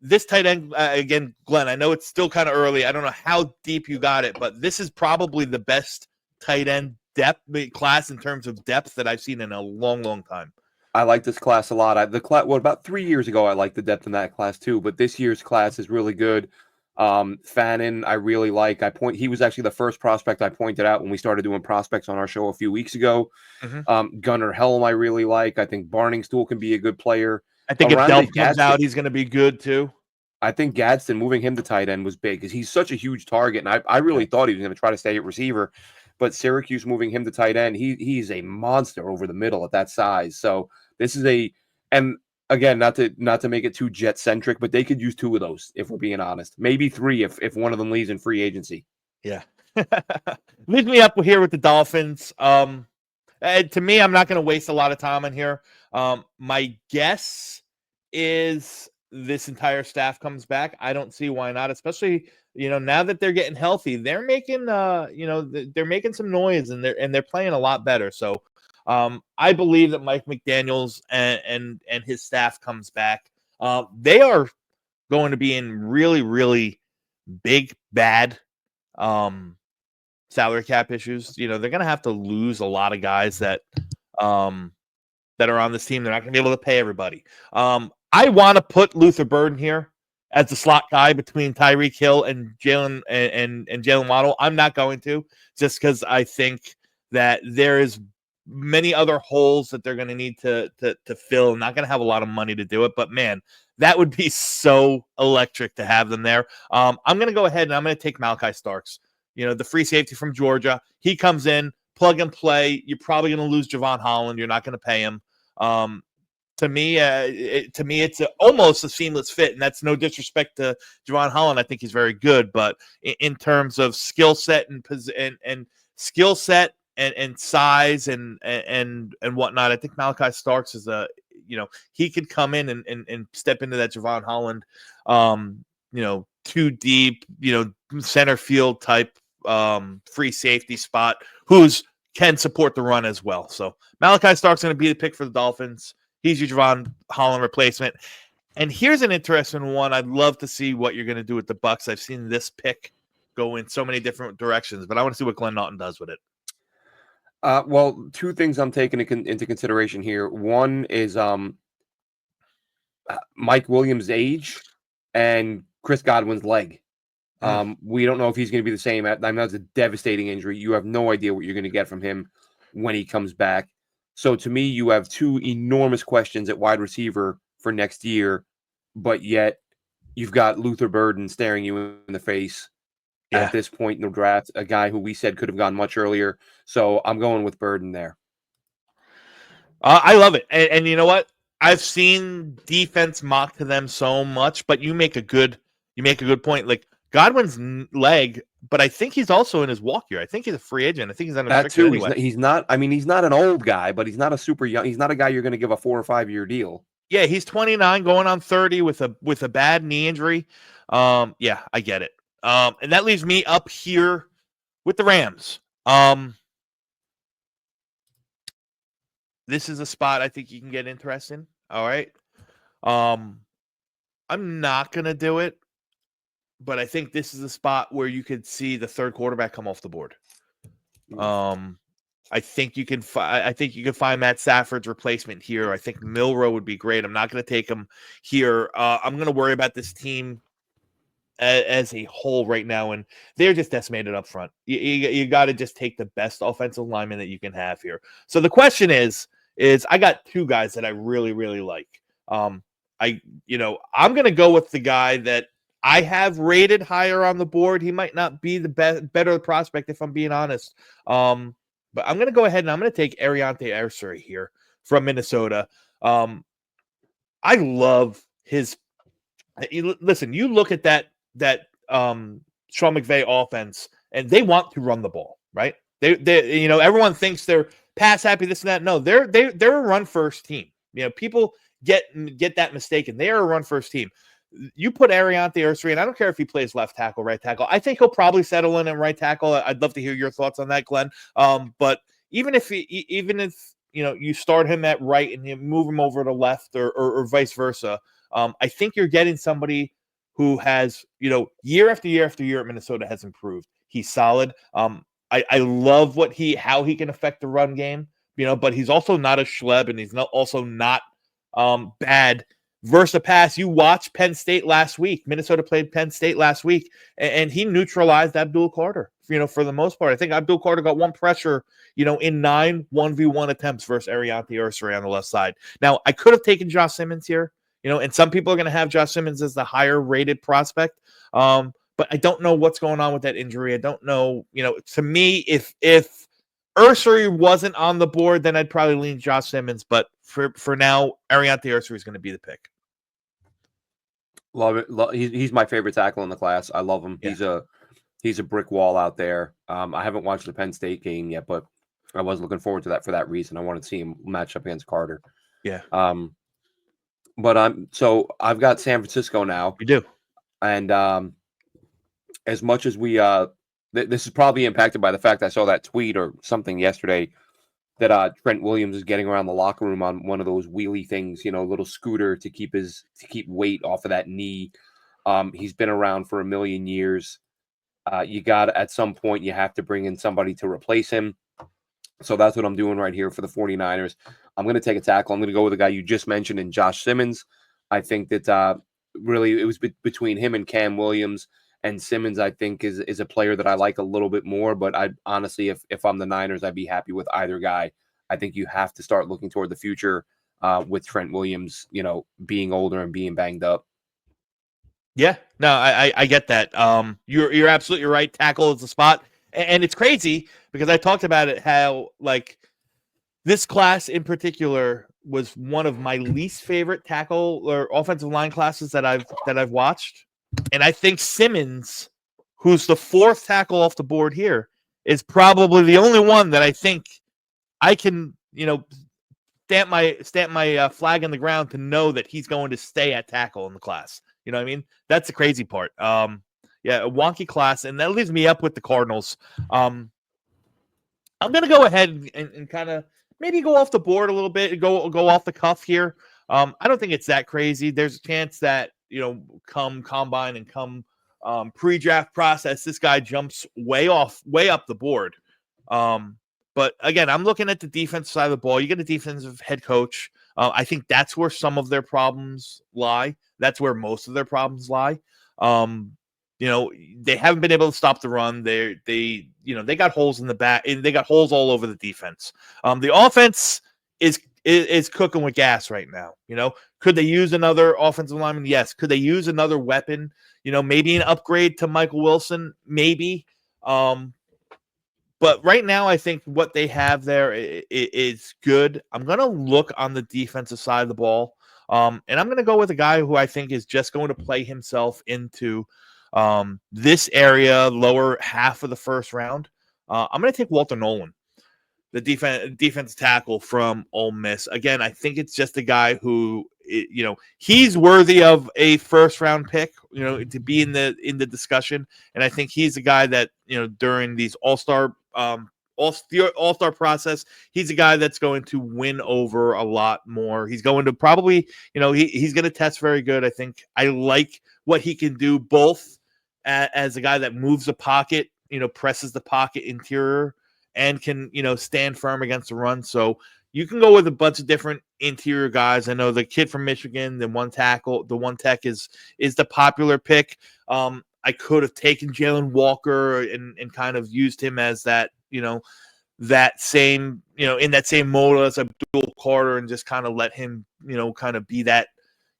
this tight end, again, Glenn, I know it's still kind of early. I don't know how deep you got it, but this is probably the best tight end depth class in terms of depth that I've seen in a long, long time. I like this class a lot. About 3 years ago, I liked the depth in that class too, but this year's class is really good. Fannin, I really like. He was actually the first prospect I pointed out when we started doing prospects on our show a few weeks ago. Mm-hmm. Gunnar Helm, I really like. I think Barningstool can be a good player. I think if Delp comes out, he's going to be good too. I think Gadsden moving him to tight end was big because he's such a huge target, and I really thought he was going to try to stay at receiver, but Syracuse moving him to tight end, he's a monster over the middle at that size. So this is and again, not to make it too Jet centric, but they could use 2 of those if we're being honest, maybe 3 if one of them leaves in free agency. Yeah, leave me up here with the Dolphins. To me, I'm not going to waste a lot of time on here. My guess is this entire staff comes back. I don't see why not, especially now that they're getting healthy. They're making they're making some noise and they're playing a lot better. So I believe that Mike McDaniels and his staff comes back. They are going to be in really, really big bad salary cap issues. They're going to have to lose a lot of guys that are on this team. They're not going to be able to pay everybody. I want to put Luther Burden here as the slot guy between Tyreek Hill and Jalen and Jalen Waddle. I'm not going to, just because I think that there is many other holes that they're going to need to fill. Not going to have a lot of money to do it, but man, that would be so electric to have them there. I'm going to go ahead and I'm going to take Malachi Starks. The free safety from Georgia. He comes in, plug and play. You're probably going to lose Javon Holland. You're not going to pay him. To me, it's almost a seamless fit, and that's no disrespect to Javon Holland. I think he's very good, but in terms of skill set and skill set and size and whatnot, I think Malachi Starks is he could come in and step into that Javon Holland, 2 deep, center field type free safety spot who's can support the run as well. So Malachi Stark's going to be the pick for the Dolphins. He's your Javon Holland replacement. And here's an interesting one. I'd love to see what you're going to do with the Bucks. I've seen this pick go in so many different directions, but I want to see what Glenn Naughton does with it. Well, 2 things I'm taking into consideration here. One is Mike Williams' age and Chris Godwin's leg. We don't know if he's going to be the same. I mean, that's a devastating injury. You have no idea what you're going to get from him when he comes back. So to me, you have 2 enormous questions at wide receiver for next year, but yet you've got Luther Burden staring you in the face at this point in the draft, a guy who we said could have gone much earlier. So I'm going with Burden there. I love it. And you know what? I've seen defense mock to them so much, but you make a good point. Like Godwin's leg but I think he's also in his walk year. I think he's a free agent. I think he's That unrestricted too. anyway. He's not. I mean, he's not an old guy, but he's not a super young. He's not a guy you're going to give a 4 or 5 year deal. Yeah, he's 29, going on 30 with a bad knee injury. Yeah, I get it. And that leaves me up here with the Rams. This is a spot I think you can get interested in. All right. I'm not gonna do it, but I think this is a spot where you could see the third quarterback come off the board. I think you can find Matt Stafford's replacement here. I think Milroe would be great. I'm not going to take him here. I'm going to worry about this team as a whole right now, and they're just decimated up front. You got to just take the best offensive lineman that you can have here. So the question is I got two guys that I really, really like. I'm going to go with the guy that I have rated higher on the board. He might not be the better prospect if I'm being honest. But I'm going to go ahead and I'm going to take Ariante Arcery here from Minnesota. I love his. Listen, you look at that Sean McVay offense, and they want to run the ball, right? They everyone thinks they're pass happy, this and that. No, they're a run first team. People get that mistaken. They are a run first team. You put Ariante Arcery, and I don't care if he plays left tackle, right tackle. I think he'll probably settle in at right tackle. I'd love to hear your thoughts on that, Glenn. But even if you start him at right and you move him over to left or vice versa, I think you're getting somebody who has year after year after year at Minnesota has improved. He's solid. I love how he can affect the run game. But he's also not a schleb, and he's also not bad versus pass. You watched Penn State last week. Minnesota played Penn State last week, and he neutralized Abdul Carter, for the most part. I think Abdul Carter got one pressure, in 9 1v1 attempts versus Ariante Arcery on the left side. Now, I could have taken Josh Simmons here, and some people are going to have Josh Simmons as the higher rated prospect. But I don't know what's going on with that injury. I don't know, to me, if Arcery wasn't on the board, then I'd probably lean Josh Simmons. But for now, Ariante Arcery is going to be the pick. Love it. He's my favorite tackle in the class. I love him. Yeah. He's a brick wall out there. I haven't watched the Penn State game yet, but I was looking forward to that for that reason. I wanted to see him match up against Carter. Yeah. But I've got San Francisco now. You do. And as much as we this is probably impacted by the fact I saw that tweet or something yesterday that Trent Williams is getting around the locker room on one of those wheelie things, little scooter to keep weight off of that knee. He's been around for a million years. At some point you have to bring in somebody to replace him. So that's what I'm doing right here for the 49ers. I'm going to take a tackle. I'm going to go with the guy you just mentioned in Josh Simmons. I think that really it was between him and Cam Williams, and Simmons I think is a player that I like a little bit more. But I honestly, if I'm the Niners, I'd be happy with either guy. I think you have to start looking toward the future with Trent Williams, being older and being banged up. Yeah, no, I get that. You're absolutely right. Tackle is the spot. And it's crazy because I talked about it, how this class in particular was one of my least favorite tackle or offensive line classes that I've watched. And I think Simmons, who's the fourth tackle off the board here, is probably the only one that I think I can, stamp my flag in the ground to know that he's going to stay at tackle in the class. You know what I mean? That's the crazy part. Yeah, a wonky class, and that leaves me up with the Cardinals. I'm going to go ahead and kind of maybe go off the board a little bit, go off the cuff here. I don't think it's that crazy. There's a chance that, come combine and come pre-draft process, this guy jumps way up the board. But again, I'm looking at the defensive side of the ball. You get a defensive head coach. I think that's where some of their problems lie. That's where most of their problems lie. They haven't been able to stop the run. They got holes in the back, and they got holes all over the defense. The offense is cooking with gas right now. Could they use another offensive lineman? Yes. Could they use another weapon? Maybe an upgrade to Michael Wilson, maybe. But right now, I think what they have there is good. I'm going to look on the defensive side of the ball. And I'm going to go with a guy who I think is just going to play himself into This area, lower half of the first round, I'm going to take Walter Nolan, the defense tackle from Ole Miss. Again, I think it's just a guy who, he's worthy of a first round pick, to be in the discussion. And I think he's a guy that, during these all-star process, he's a guy that's going to win over a lot more. He's going to probably, he's going to test very good. I think I like what he can do both as a guy that moves the pocket, presses the pocket interior, and can, stand firm against the run. So you can go with a bunch of different interior guys. I know the kid from Michigan, the one tech is the popular pick. I could have taken Jalen Walker and kind of used him as that, that same, in that same mode as Abdul Carter, and just kind of let him, kind of be that,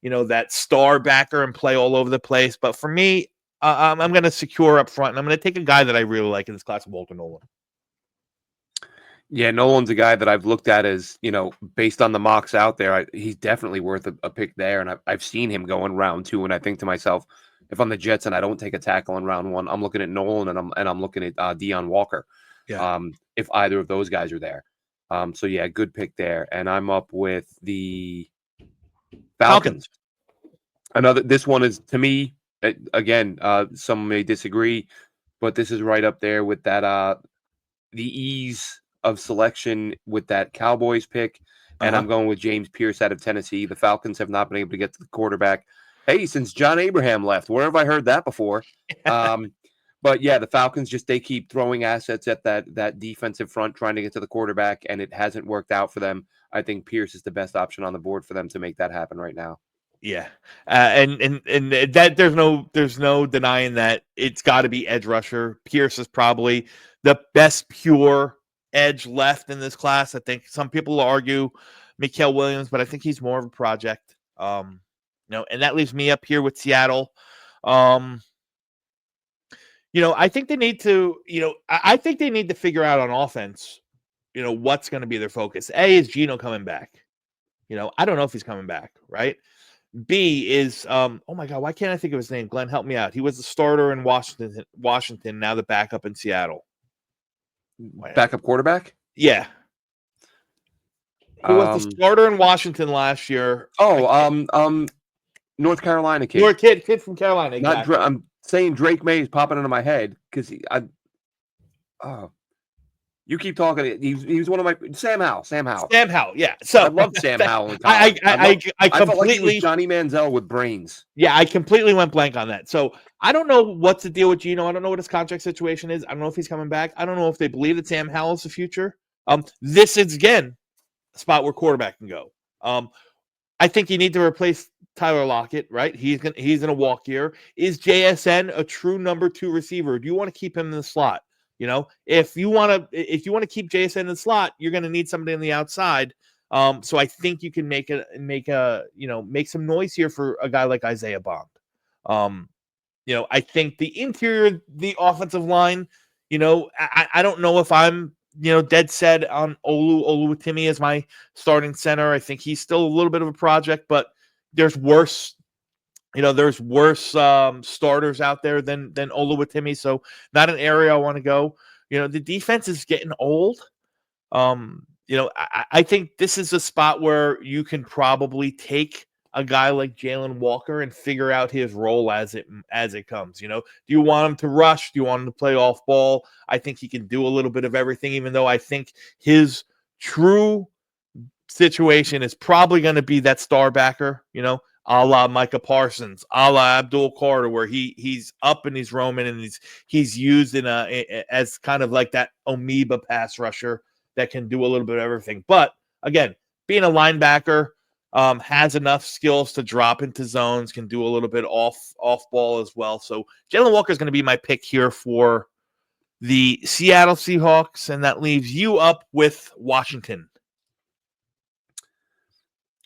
that star backer and play all over the place. But for me, I'm going to secure up front, and I'm going to take a guy that I really like in this class, Walter Nolan. Yeah, Nolan's a guy that I've looked at as, based on the mocks out there, he's definitely worth a pick there. And I've seen him go in round 2, and I think to myself, if I'm the Jets and I don't take a tackle in round 1, I'm looking at Nolan and I'm looking at Deion Walker. Yeah. If either of those guys are there. So yeah, good pick there. And I'm up with the Falcons. This one is, to me, again, some may disagree, but this is right up there with that the ease of selection with that Cowboys pick, and I'm going with James Pierce out of Tennessee. The Falcons have not been able to get to the quarterback. Hey, since John Abraham left, where have I heard that before? But yeah, the Falcons they keep throwing assets at that defensive front, trying to get to the quarterback, and it hasn't worked out for them. I think Pierce is the best option on the board for them to make that happen right now. Yeah, and that there's no denying that it's got to be edge rusher. Pierce is probably the best pure edge left in this class. I think some people argue Mikael Williams, but I think he's more of a project. And that leaves me up here with Seattle. I think they need to, I think they need to figure out on offense, what's going to be their focus. A, is Geno coming back? I don't know if he's coming back, right? B is, oh my God, why can't I think of his name? Glenn, help me out. He was the starter in Washington, now the backup in Seattle. Backup quarterback? Yeah. He was the starter in Washington last year. North Carolina kid. Your kid from Carolina. Exactly. I'm saying Drake May is popping into my head because you keep talking. He was one of my Sam Howell. Yeah. So I loved Sam Howell in college. I felt like he was Johnny Manziel with brains. Yeah, I completely went blank on that. So I don't know what's the deal with Geno. I don't know what his contract situation is. I don't know if he's coming back. I don't know if they believe that Sam Howell's the future. This is again a spot where quarterback can go. I think you need to replace Tyler Lockett, right? He's in a walk year. Is JSN a true number 2 receiver? Do you want to keep him in the slot? If you want to keep JSN in the slot, you're going to need somebody on the outside. So I think you can make some noise here for a guy like Isaiah Bond. I think the interior, the offensive line, I don't know if I'm, dead set on Oluwatimi as my starting center. I think he's still a little bit of a project, but there's worse starters out there than Oluwatimi. So not an area I want to go. The defense is getting old. I think this is a spot where you can probably take a guy like Jalen Walker and figure out his role as it comes. Do you want him to rush? Do you want him to play off ball? I think he can do a little bit of everything, even though I think his true situation is probably going to be that star backer, a la Micah Parsons, a la Abdul Carter, where he's up and he's roaming and he's used as kind of like that amoeba pass rusher that can do a little bit of everything. But again, being a linebacker, has enough skills to drop into zones, can do a little bit off ball as well. So Jalen Walker is going to be my pick here for the Seattle Seahawks, and that leaves you up with Washington.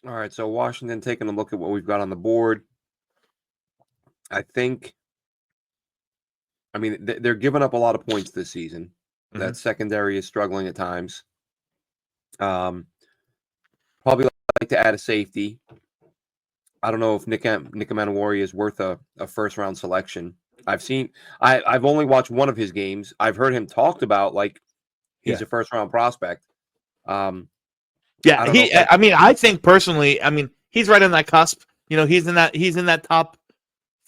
All right, so Washington, taking a look at what we've got on the board. I mean, they're giving up a lot of points this season. Mm-hmm. That secondary is struggling at times. Probably like to add a safety. I don't know if Nick Amenawari is worth a first-round selection. I've only watched one of his games. I've heard him talked about like he's Yeah. a first round prospect. Um, Yeah, I don't know if that. I mean, I think personally, I mean, he's right on that cusp. He's in that top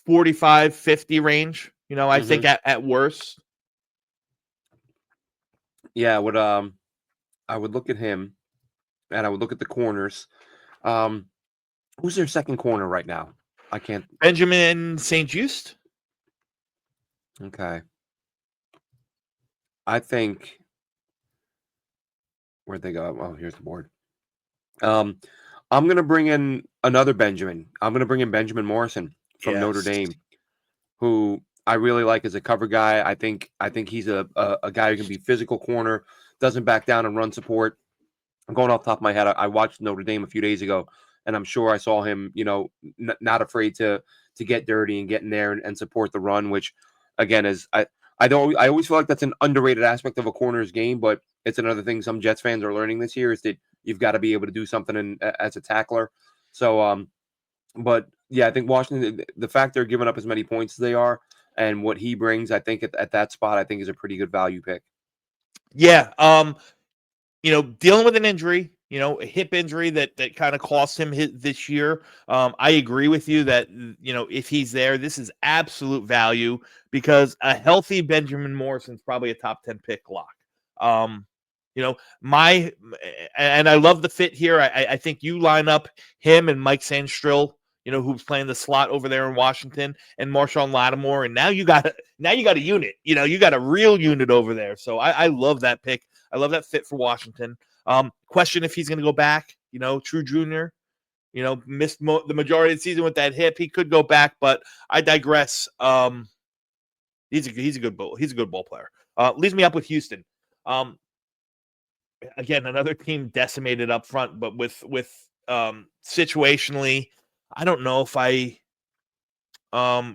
45, 50 range. I think Mhm. at worst. Yeah, I would look at him and I would look at the corners. Um, who's their second corner right now? I can't. Benjamin St. Just. Okay, I think where'd they go? Oh, here's the board. Um, I'm gonna bring in another Benjamin. I'm gonna bring in Benjamin Morrison from Notre Yes. Dame, who I really like as a cover guy. I think he's a guy who can be physical corner, doesn't back down and run support. I'm going off the top of my head. I watched Notre Dame a few days ago, and I'm sure I saw him, not afraid to get dirty and get in there and support the run. Which, again, is I always feel like that's an underrated aspect of a corner's game, but it's another thing some Jets fans are learning this year is that you've got to be able to do something as a tackler. So, but yeah, I think Washington, the fact they're giving up as many points as they are, and what he brings, I think at that spot, I think is a pretty good value pick. Yeah. Dealing with an injury, a hip injury that kind of cost him this year. I agree with you that if he's there, this is absolute value because a healthy Benjamin Morrison's probably a top 10 pick lock. Um, my and I love the fit here. I think you line up him and Mike Sandstrill, who's playing the slot over there in Washington, and Marshawn Lattimore, and now you got a unit. You got a real unit over there. So I love that pick. I love that fit for Washington. Question if he's going to go back. True Junior. Missed the majority of the season with that hip. He could go back, but I digress. He's a good ball. He's a good ball player. Leaves me up with Houston. Again, another team decimated up front, but with situationally, I don't know if I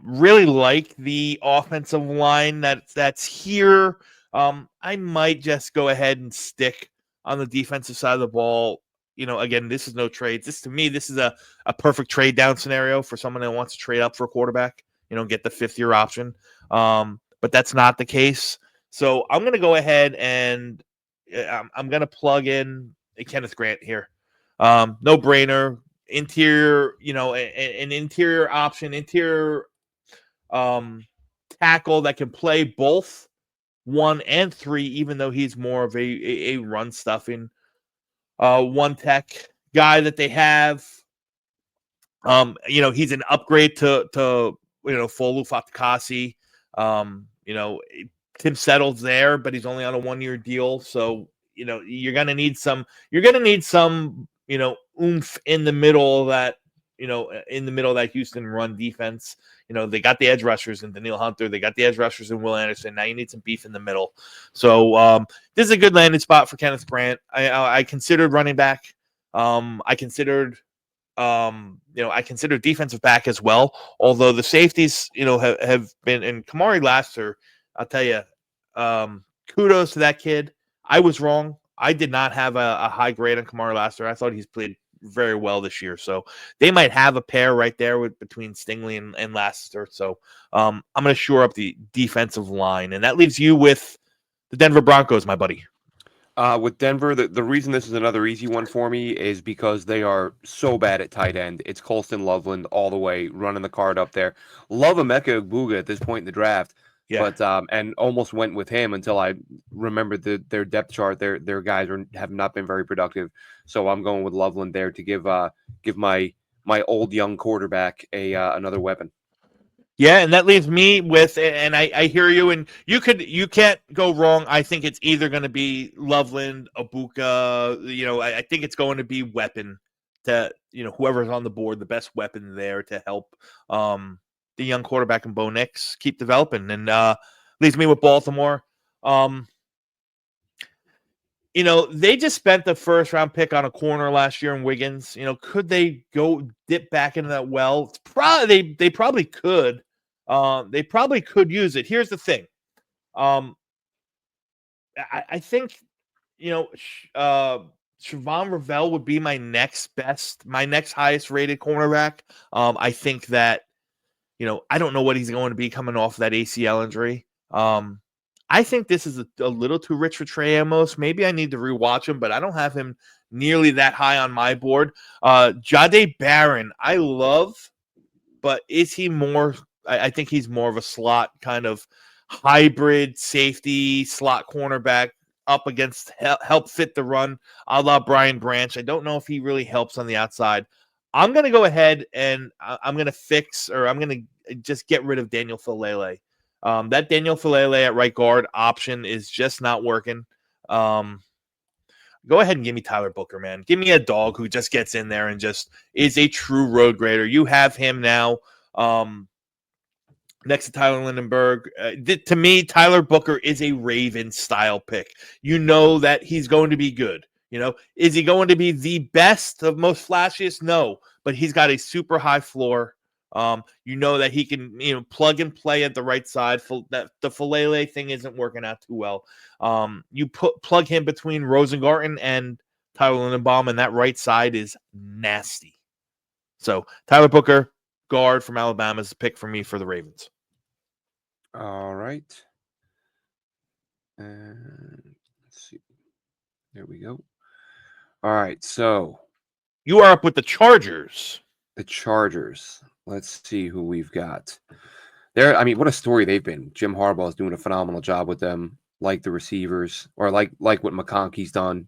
really like the offensive line that's here. I might just go ahead and stick on the defensive side of the ball. Again, this is no trades. To me, this is a perfect trade down scenario for someone that wants to trade up for a quarterback, get the 5th-year option. But that's not the case. So I'm going to go ahead and I'm going to plug in Kenneth Grant here. No brainer. Interior, an interior option, interior um, tackle that can play both 1 and 3, even though he's more of a run stuffing one tech guy that they have. He's an upgrade to Folu Fatukasi. Tim Settle's there, but he's only on a 1-year deal. So, you're gonna need some, oomph in the middle of that, Houston run defense. They got the edge rushers in Daniil Hunter. They got the edge rushers in Will Anderson. Now you need some beef in the middle. So this is a good landing spot for Kenneth Grant. I considered running back. I considered defensive back as well. Although the safeties, have been, and Kamari Lassiter, I'll tell you, kudos to that kid. I was wrong. I did not have a high grade on Kamari Lassiter. I thought he's played very well this year. So they might have a pair right there between Stingley and Lassiter. So I'm going to shore up the defensive line. And that leaves you with the Denver Broncos, my buddy. With Denver, the reason this is another easy one for me is because they are so bad at tight end. It's Colston Loveland all the way, running the card up there. Love Emeka Egbuka at this point in the draft, Yeah. but and almost went with him until I remembered their depth chart. Their guys have not been very productive, so I'm going with Loveland there to give my old young quarterback another weapon. Yeah, and that leaves me with, and I hear you, and you can't go wrong. I think it's either going to be Loveland, Abuka. I think it's going to be weapon to whoever's on the board, the best weapon there to help the young quarterback and Bo Nix keep developing. And leaves me with Baltimore. They just spent the 1st-round pick on a corner last year in Wiggins. Could they go dip back into that well? It's probably they probably could. They probably could use it. Here's the thing. I think Siobhan Ravel would be my next highest rated cornerback. I think that I don't know what he's going to be coming off that ACL injury. I think this is a little too rich for Trey Amos. Maybe I need to rewatch him, but I don't have him nearly that high on my board. Jahdae Barron, I love, but is he more? I think he's more of a slot kind of hybrid safety slot cornerback up against help fit the run, a la Brian Branch. I don't know if he really helps on the outside. I'm going to go ahead and I'm going to fix, or I'm going to just get rid of Daniel Falele. That Daniel Falele at right guard option is just not working. Go ahead and give me Tyler Booker, man. Give me a dog who just gets in there and just is a true road grader. You have him now next to Tyler Lindenberg. To me, Tyler Booker is a Ravens style pick. You know that he's going to be good. Is he going to be the best of most flashiest? No, but he's got a super high floor. You know that he can, plug and play at the right side. That the Falele thing isn't working out too well. You plug him between Rosengarten and Tyler Lindenbaum, and that right side is nasty. So Tyler Booker, guard from Alabama, is a pick for me for the Ravens. All right. And let's see. There we go. All right, so you are up with the Chargers. The Chargers. Let's see who we've got. What a story they've been. Jim Harbaugh is doing a phenomenal job with them, like the receivers, or like what McConkey's done,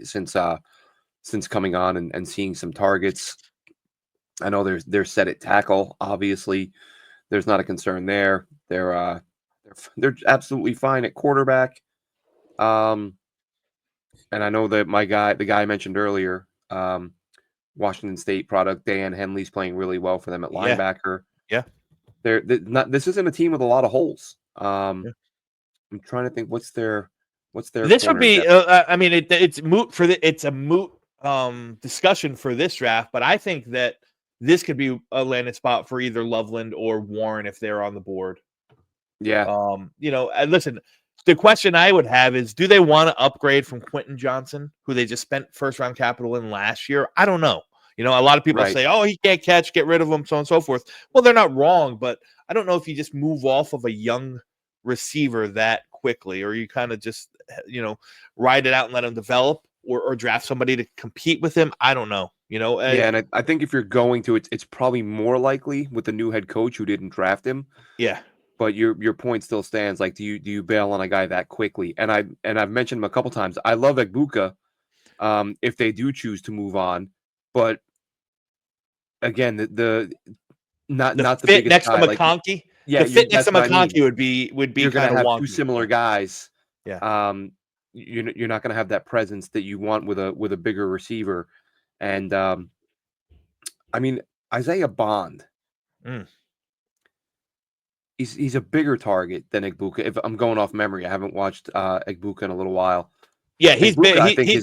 since coming on and seeing some targets. I know they're set at tackle, obviously. There's not a concern there. They're absolutely fine at quarterback. And I know that the guy I mentioned earlier, Washington State product, Dan Henley's playing really well for them at linebacker. Yeah. This isn't a team with a lot of holes. I'm trying to think what's their This would be it's moot it's a moot discussion for this draft, but I think that this could be a landing spot for either Loveland or Warren if they're on the board. Yeah. Listen, the question I would have is, do they want to upgrade from Quentin Johnson, who they just spent first-round capital in last year? I don't know. A lot of people say, oh, he can't catch, get rid of him, so on and so forth. Well, they're not wrong, but I don't know if you just move off of a young receiver that quickly, or you kind of just, ride it out and let him develop, or draft somebody to compete with him. I don't know. And I think if you're going to, it's probably more likely with the new head coach who didn't draft him. Yeah. But your point still stands. Like, do you bail on a guy that quickly? And I've mentioned him a couple times. I love Egbuka, if they do choose to move on. But again, the not the fit biggest next guy. to McConkey. The fit next to McConkey would be you're going to have wonky. two similar guys. Yeah. You're not going to have that presence that you want with a bigger receiver. And Isaiah Bond. He's a bigger target than Egbuka. If I'm going off memory, I haven't watched Egbuka in a little while. Yeah, he's Egbuka, big.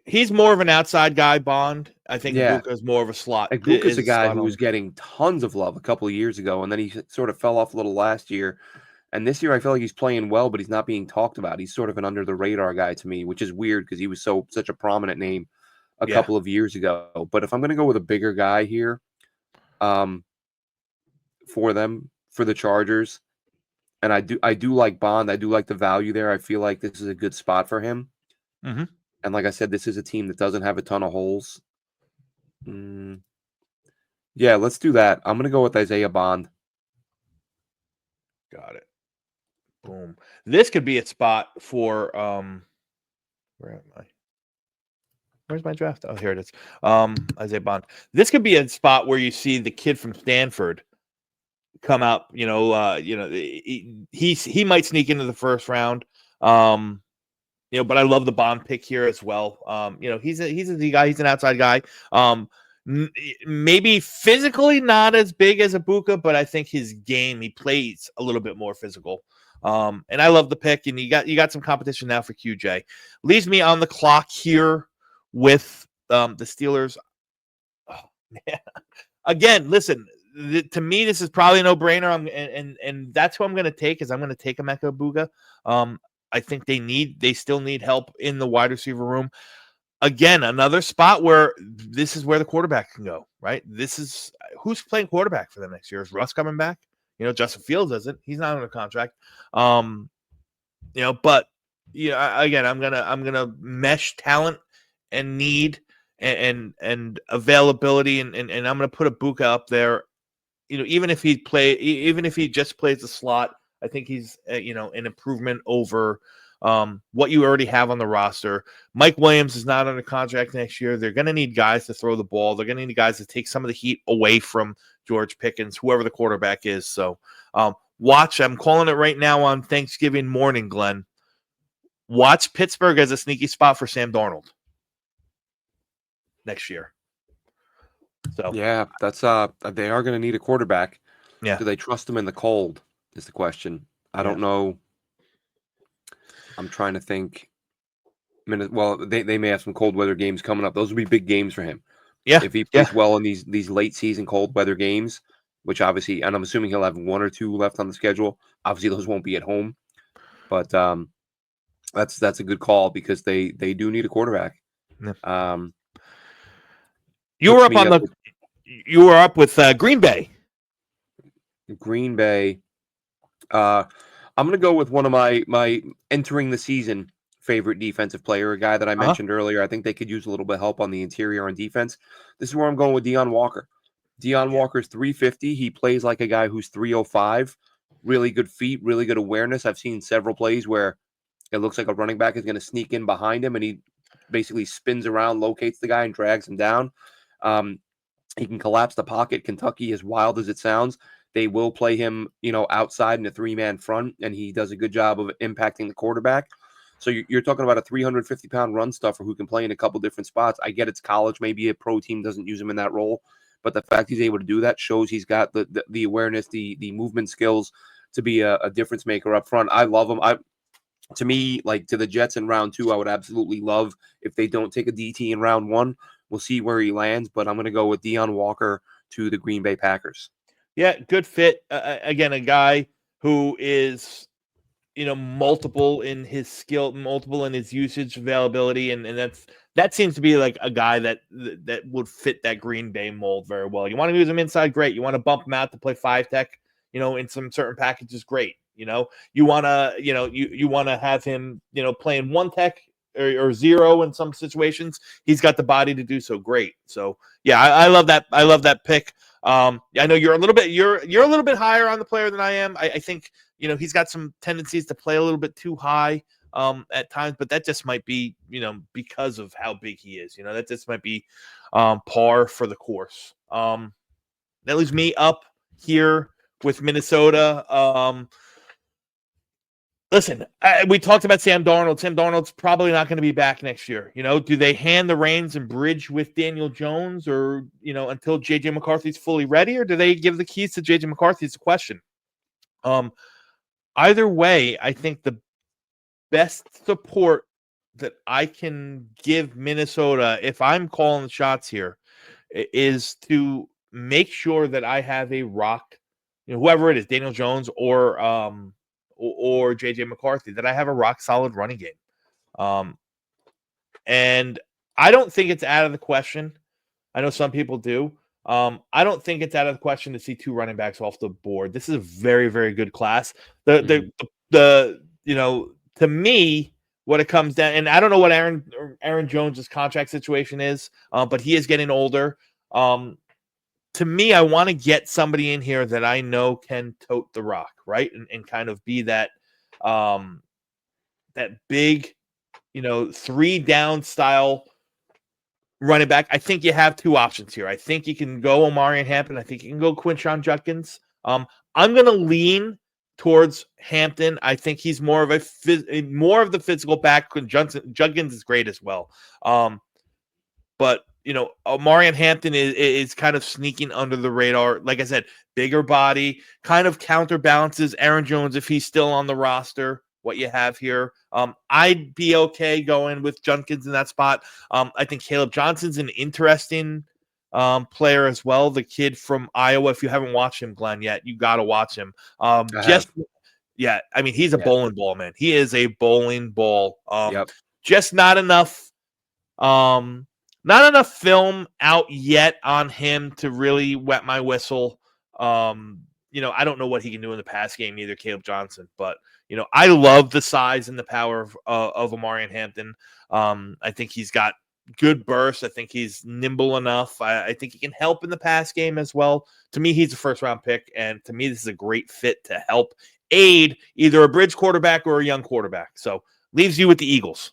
He's more of an outside guy, Bond. I think Egbuka is more of a slot. Egbuka's a guy who was getting tons of love a couple of years ago, and then he sort of fell off a little last year. And this year, I feel like he's playing well, but he's not being talked about. He's sort of an under-the-radar guy to me, which is weird because he was such a prominent name a couple of years ago. But if I'm going to go with a bigger guy here, for the Chargers, and I do like Bond. I do like the value there. I feel like this is a good spot for him. Mm-hmm. And like I said, this is a team that doesn't have a ton of holes. Yeah, let's do that. I'm going to go with Isaiah Bond. Got it. Boom. This could be a spot for where am I? Where's my draft? Oh, here it is. Isaiah Bond. This could be a spot where you see the kid from Stanford come out. He might sneak into the first round. But I love the Bond pick here as well. He's a guy. He's an outside guy. Maybe physically not as big as Egbuka, but I think his game, he plays a little bit more physical. And I love the pick. And you got some competition now for QJ. Leaves me on the clock here with the Steelers. Oh man! Again, listen. To me, this is probably a no-brainer. And that's who I'm going to take. I'm going to take Emeka Egbuka. I think they still need help in the wide receiver room. Again, another spot where this is where the quarterback can go, right? This is who's playing quarterback for them next year? Is Russ coming back? Justin Fields isn't. He's not under contract. But again, I'm gonna mesh talent and need and availability, and I'm gonna put Ibuka up there. Even if he just plays the slot, I think he's an improvement over what you already have on the roster. Mike Williams is not under contract next year. They're going to need guys to throw the ball. They're going to need guys to take some of the heat away from George Pickens, whoever the quarterback is. So watch. I'm calling it right now on Thanksgiving morning, Glenn. Watch Pittsburgh as a sneaky spot for Sam Darnold next year. So yeah, that's they are going to need a quarterback. Yeah. Do they trust him in the cold is the question. I don't know. I'm trying to think. Well, they may have some cold weather games coming up. Those would be big games for him. Yeah. If he plays well in these late season cold weather games, which obviously, and I'm assuming he'll have 1 or 2 left on the schedule. Obviously, those won't be at home, but that's a good call because they do need a quarterback. Yeah. You were up with Green Bay. Green Bay. I'm going to go with one of my entering the season favorite defensive player, a guy that I mentioned earlier. I think they could use a little bit of help on the interior on defense. This is where I'm going with Deion Walker. Deion Walker's 350. He plays like a guy who's 305. Really good feet, really good awareness. I've seen several plays where it looks like a running back is going to sneak in behind him, and he basically spins around, locates the guy, and drags him down. He can collapse the pocket. Kentucky, as wild as it sounds, they will play him, outside in a 3-man front, and he does a good job of impacting the quarterback. So you're talking about a 350-pound run stuffer who can play in a couple different spots. I get it's college. Maybe a pro team doesn't use him in that role, but the fact he's able to do that shows he's got the awareness, the movement skills to be a difference maker up front. I love him. To me, like to the Jets in round 2, I would absolutely love if they don't take a DT in round 1. We'll see where he lands, but I'm going to go with Deion Walker to the Green Bay Packers. Yeah, good fit. Again, a guy who is, multiple in his skill, multiple in his usage availability, and that seems to be like a guy that would fit that Green Bay mold very well. You want to use him inside, great. You want to bump him out to play 5 tech, in some certain packages, great. You want to, you want to have him, playing 1 tech or 0 in some situations. He's got the body to do so, great. So yeah, I love that. I love that pick. I know you're a little bit higher on the player than I am. I think he's got some tendencies to play a little bit too high at times, but that just might be because of how big he is. That just might be par for the course. That leaves me up here with Minnesota. Listen, we talked about Sam Darnold. Sam Darnold's probably not going to be back next year. Do they hand the reins and bridge with Daniel Jones or, until J.J. McCarthy's fully ready, or do they give the keys to J.J. McCarthy? Is the question. Either way, I think the best support that I can give Minnesota, if I'm calling the shots here, is to make sure that I have a rock, whoever it is, Daniel Jones or J.J. McCarthy, that I have a rock solid running game. And I don't think it's out of the question. I know some people do. I don't think it's out of the question to see 2 running backs off the board. This is a very, very good class. To me, what it comes down, and I don't know what Aaron Jones' contract situation is, but he is getting older. To me, I want to get somebody in here that I know can tote the rock, right? And kind of be that big, 3-down style running back. I think you have 2 options here. I think you can go Omarion Hampton. I think you can go Quinshon Judkins. I'm going to lean towards Hampton. I think he's more of the physical back. Judkins is great as well. But Omarion Hampton is kind of sneaking under the radar. Like I said, bigger body, kind of counterbalances Aaron Jones if he's still on the roster. What you have here, I'd be okay going with Judkins in that spot. I think Caleb Johnson's an interesting player as well. The kid from Iowa. If you haven't watched him, Glenn, yet, you got to watch him. Yeah, I mean, he's a bowling ball, man. He is a bowling ball. Just not enough Not enough film out yet on him to really wet my whistle. I don't know what he can do in the pass game either, Caleb Johnson. But I love the size and the power of Omarion Hampton. I think he's got good burst. I think he's nimble enough. I think he can help in the pass game as well. To me, he's a first-round pick, and to me, this is a great fit to help aid either a bridge quarterback or a young quarterback. So leaves you with the Eagles.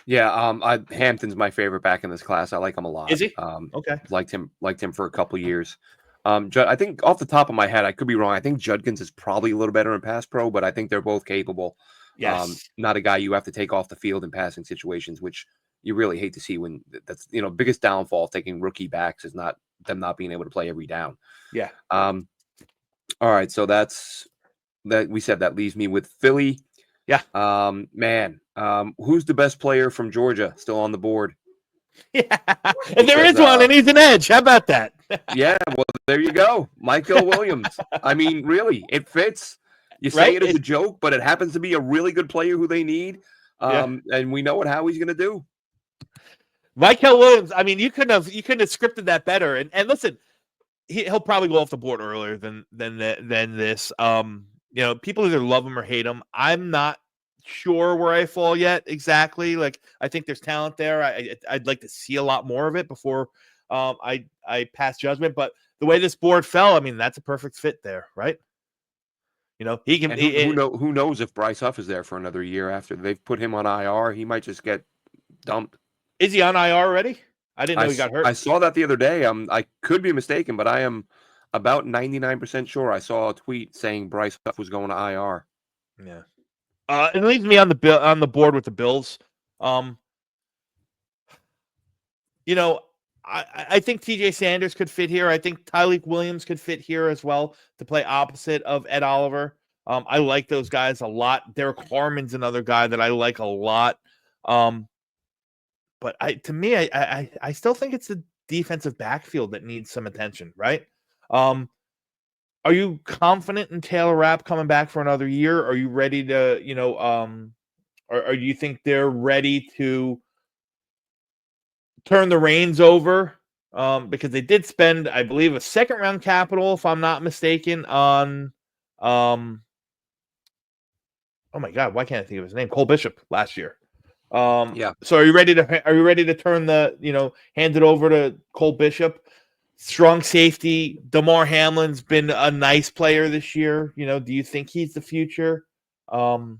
Yeah, Hampton's my favorite back in this class. I like him a lot. Is he? Okay. Liked him for a couple years. I think off the top of my head, I could be wrong. I think Judkins is probably a little better in pass pro, but I think they're both capable. Yes. Not a guy you have to take off the field in passing situations, which you really hate to see when that's biggest downfall of taking rookie backs is not them not being able to play every down. Yeah. All right, so that's that. We said that leaves me with Philly. Yeah. Who's the best player from Georgia still on the board? Yeah. And there is one, and he's an edge. How about that? Yeah, well, there you go. Michael Williams. I mean, really, it fits. You say it as a joke, but it happens to be a really good player who they need. And we know how he's going to do. Michael Williams. I mean, you couldn't have scripted that better. And listen, he'll probably go off the board earlier than this. People either love him or hate him. I'm not sure where I fall yet exactly. Like, I think there's talent there. I'd like to see a lot more of it before I pass judgment. But the way this board fell, I mean, that's a perfect fit there, right? He can. Who knows if Bryce Huff is there for another year after they've put him on IR? He might just get dumped. Is he on IR already? I didn't know he got hurt. I saw that the other day. I could be mistaken, but I am about 99% sure I saw a tweet saying Bryce Huff was going to IR. Yeah. It leaves me on the board with the Bills. I think TJ Sanders could fit here. I think Tyleik Williams could fit here as well to play opposite of Ed Oliver. I like those guys a lot. Derek Harmon's another guy that I like a lot. But to me, I still think it's the defensive backfield that needs some attention, right? Are you confident in Taylor Rapp coming back for another year? Are you ready to, or do you think they're ready to turn the reins over? Because they did spend, I believe, a second round capital, if I'm not mistaken, on, oh my God, why can't I think of his name? Cole Bishop last year. So are you ready to turn hand it over to Cole Bishop? Strong safety. DeMar Hamlin's been a nice player this year. Do you think he's the future? Daquan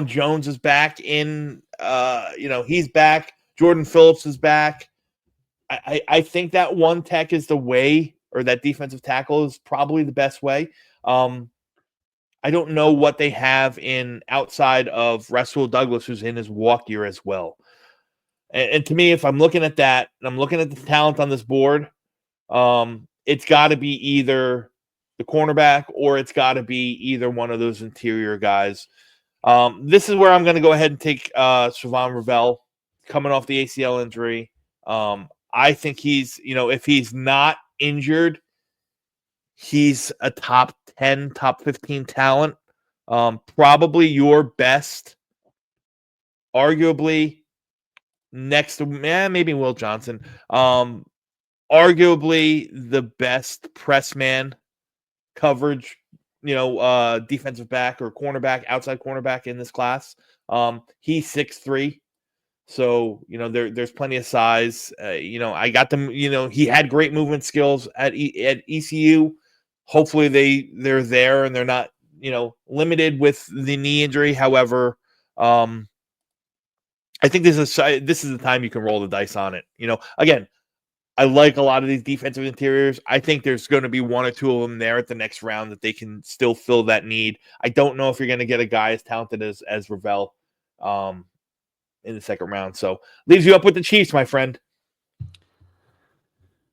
Jones is back in. He's back. Jordan Phillips is back. I think that one tech is the way, or that defensive tackle is probably the best way. I don't know what they have in outside of Rasul Douglas, who's in his walk year as well. And to me, if I'm looking at that, and I'm looking at the talent on this board, it's got to be either the cornerback or it's got to be either one of those interior guys. This is where I'm going to go ahead and take Siobhan Ravel coming off the ACL injury. I think he's, if he's not injured, he's a top 10, top 15 talent. Probably your best, arguably next to maybe Will Johnson. Arguably the best press man coverage, defensive back or cornerback, outside cornerback in this class. He's 6'3". So, there's plenty of size. I got them, he had great movement skills at ECU. Hopefully they're there and they're not, limited with the knee injury. However, I think this is the time you can roll the dice on it. Again, I like a lot of these defensive interiors. I think there's going to be one or two of them there at the next round that they can still fill that need. I don't know if you're going to get a guy as talented as Ravel in the second round. So leaves you up with the Chiefs, my friend.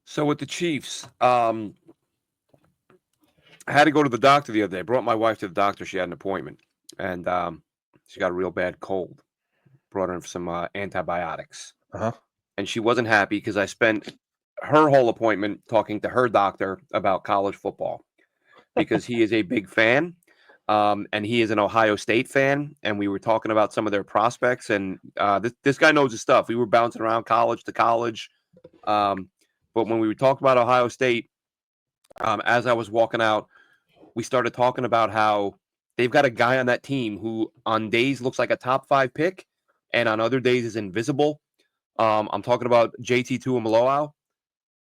So with the Chiefs, I had to go to the doctor the other day. I brought my wife to the doctor. She had an appointment, and she got a real bad cold. Brought her in for some antibiotics. And she wasn't happy because I spent her whole appointment talking to her doctor about college football because he is a big fan. and he is an Ohio State fan, and we were talking about some of their prospects, and this guy knows his stuff. We were bouncing around college to college, but when we talked about Ohio State, as I was walking out, we started talking about how they've got a guy on that team who on days looks like a top 5 pick, and on other days is invisible. I'm talking about JT Tuimoloau.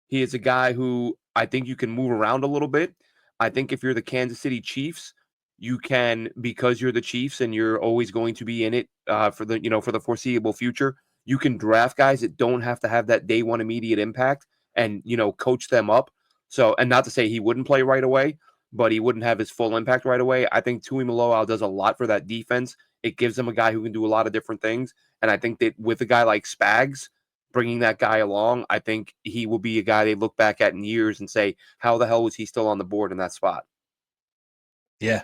He is a guy who I think you can move around a little bit. I think if you're the Kansas City Chiefs, you can, because you're the Chiefs and you're always going to be in it for the foreseeable future. You can draft guys that don't have to have that day one immediate impact and coach them up. So, and not to say he wouldn't play right away, but he wouldn't have his full impact right away. I think Tuimoloau does a lot for that defense. It gives them a guy who can do a lot of different things, and I think that with a guy like Spags, bringing that guy along, I think he will be a guy they look back at in years and say, how the hell was he still on the board in that spot? Yeah.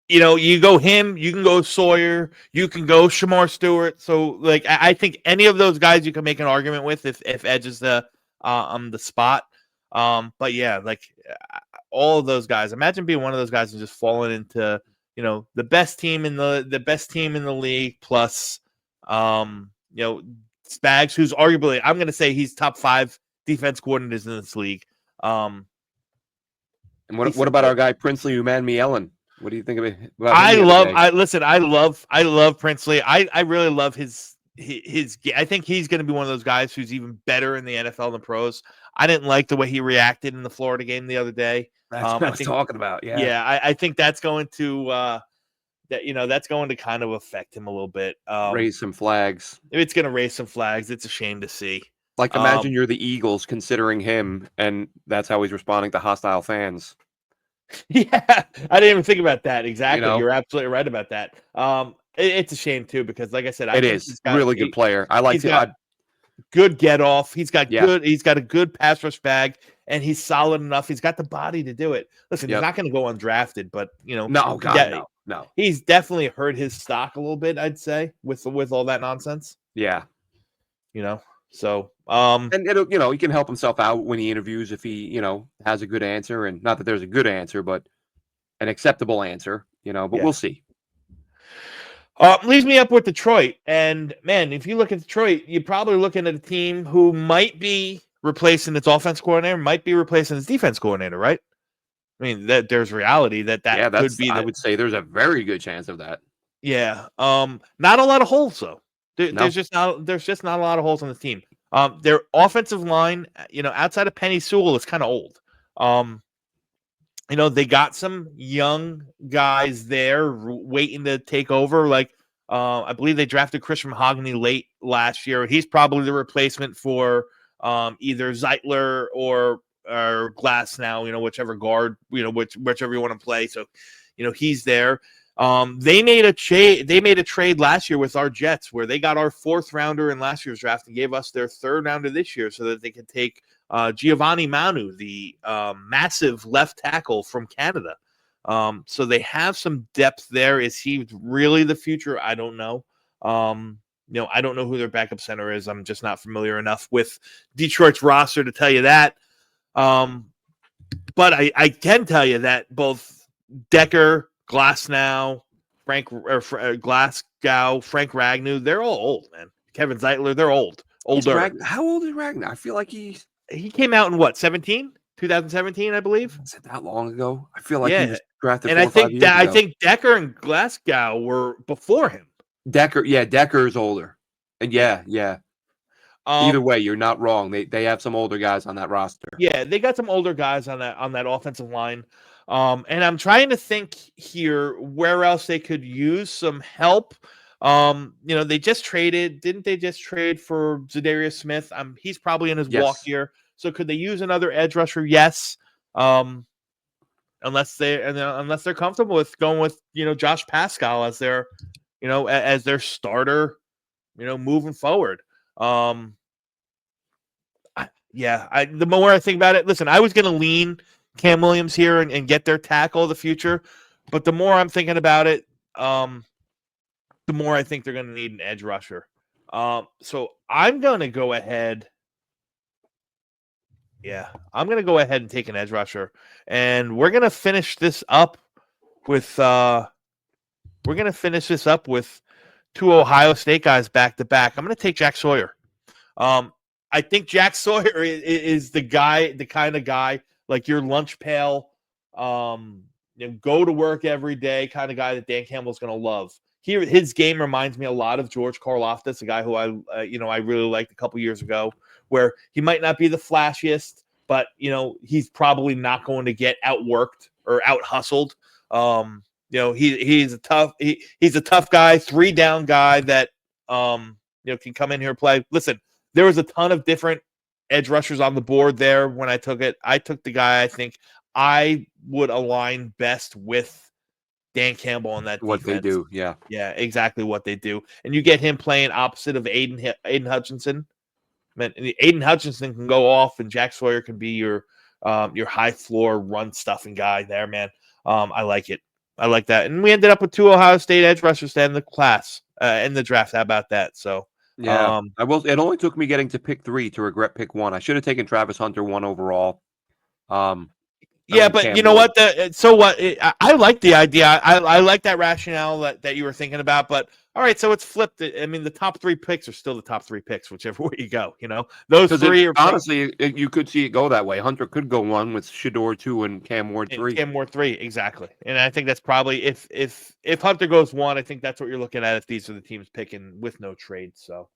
You go him, you can go Sawyer, you can go Shamar Stewart. So, like, I think any of those guys you can make an argument with if Edge is the spot. But yeah, like all of those guys. Imagine being one of those guys and just falling into the best team in the league plus Spags, who's arguably, I'm going to say he's top 5 defense coordinators in this league. And what about our guy Princely Umanmielen? What do you think about him? I love Princely. I really love his. I think he's going to be one of those guys who's even better in the NFL than pros. I didn't like the way he reacted in the Florida game the other day. That's what I was talking about. Yeah, yeah. I think that's going to that's going to kind of affect him a little bit. Raise some flags. It's going to raise some flags. It's a shame to see. Like, imagine you're the Eagles considering him, and that's how he's responding to hostile fans. Yeah, I didn't even think about that. Exactly. You're absolutely right about that. It's a shame too, because like I said, I think he's a really good player. I like good get off. He's got a good pass rush bag, and he's solid enough. He's got the body to do it. Listen, he's not going to go undrafted, but no. He's definitely hurt his stock a little bit, I'd say, with all that nonsense. Yeah. So and it'll he can help himself out when he interviews if he has a good answer, and not that there's a good answer, but an acceptable answer, but we'll see. Leaves me up with Detroit, and man, if you look at Detroit, you're probably looking at a team who might be replacing its offense coordinator, might be replacing its defense coordinator, right? I mean, there's reality that could be. I would say there's a very good chance of that. Yeah. Not a lot of holes though. There's just not a lot of holes on the team. Their offensive line, outside of Penny Sewell, is kind of old. They got some young guys there waiting to take over. Like, I believe they drafted Christian Mahogany late last year. He's probably the replacement for either Zeitler or Glass now, whichever guard, whichever you want to play. So, he's there. They made a trade last year with our Jets where they got our 4th rounder in last year's draft and gave us their 3rd rounder this year so that they could take Giovanni Manu, the massive left tackle from Canada. So they have some depth there. Is he really the future? I don't know. I don't know who their backup center is. I'm just not familiar enough with Detroit's roster to tell you that. But I can tell you that both Decker, Glasgow, Frank Ragnow, they're all old, man. Kevin Zeitler, they're old. Older. How old is Ragnow? I feel like he came out in what, 2017, I believe. Is it that long ago? I feel like he was drafted 4 or 5 years ago. I think Decker and Glasgow were before him. Decker is older. And yeah. Either way, you're not wrong. They have some older guys on that roster. Yeah, they got some older guys on that offensive line. And I'm trying to think here where else they could use some help. They just traded. Didn't they just trade for Zadarius Smith? He's probably in his walk year. So could they use another edge rusher? Yes. Unless they're comfortable with going with Josh Pascal as their starter, moving forward. The more I think about it, listen, I was going to lean Cam Williams here and get their tackle of the future, but the more I'm thinking about it, the more I think they're going to need an edge rusher. So I'm going to go ahead Yeah, I'm gonna go ahead and take an edge rusher, and we're gonna finish this up with two Ohio State guys back to back. I'm gonna take Jack Sawyer. I think Jack Sawyer is the guy, the kind of guy like your lunch pail, go to work every day kind of guy that Dan Campbell's going to love. His game reminds me a lot of George Karlaftis, a guy who I really liked a couple years ago, where he might not be the flashiest, but he's probably not going to get outworked or out hustled. He's a tough guy, 3-down guy that can come in here and play. Listen, there was a ton of different edge rushers on the board there when I took it. I took the guy I think I would align best with Dan Campbell on that What they defense. do, yeah. Yeah, exactly what they do. And you get him playing opposite of Aiden Hutchinson. Man, Aiden Hutchinson can go off, and Jack Sawyer can be your high floor run stuffing guy there, man. I like it. I like that. And we ended up with 2 Ohio State edge rushers to end the class, in the draft. How about that? So, Yeah, it only took me getting to pick 3 to regret pick 1. I should have taken Travis Hunter 1 overall. Yeah, but Cam you know Ward. what? So what? I like the idea. I like that rationale that you were thinking about. But all right, so it's flipped. I mean, the top 3 picks are still the top 3 picks, whichever way you go. Those 3 are honestly, you could see it go that way. Hunter could go 1 with Shador 2 and Cam Ward 3. Cam Ward 3, exactly. And I think that's probably if Hunter goes 1, I think that's what you're looking at if these are the teams picking with no trade. So,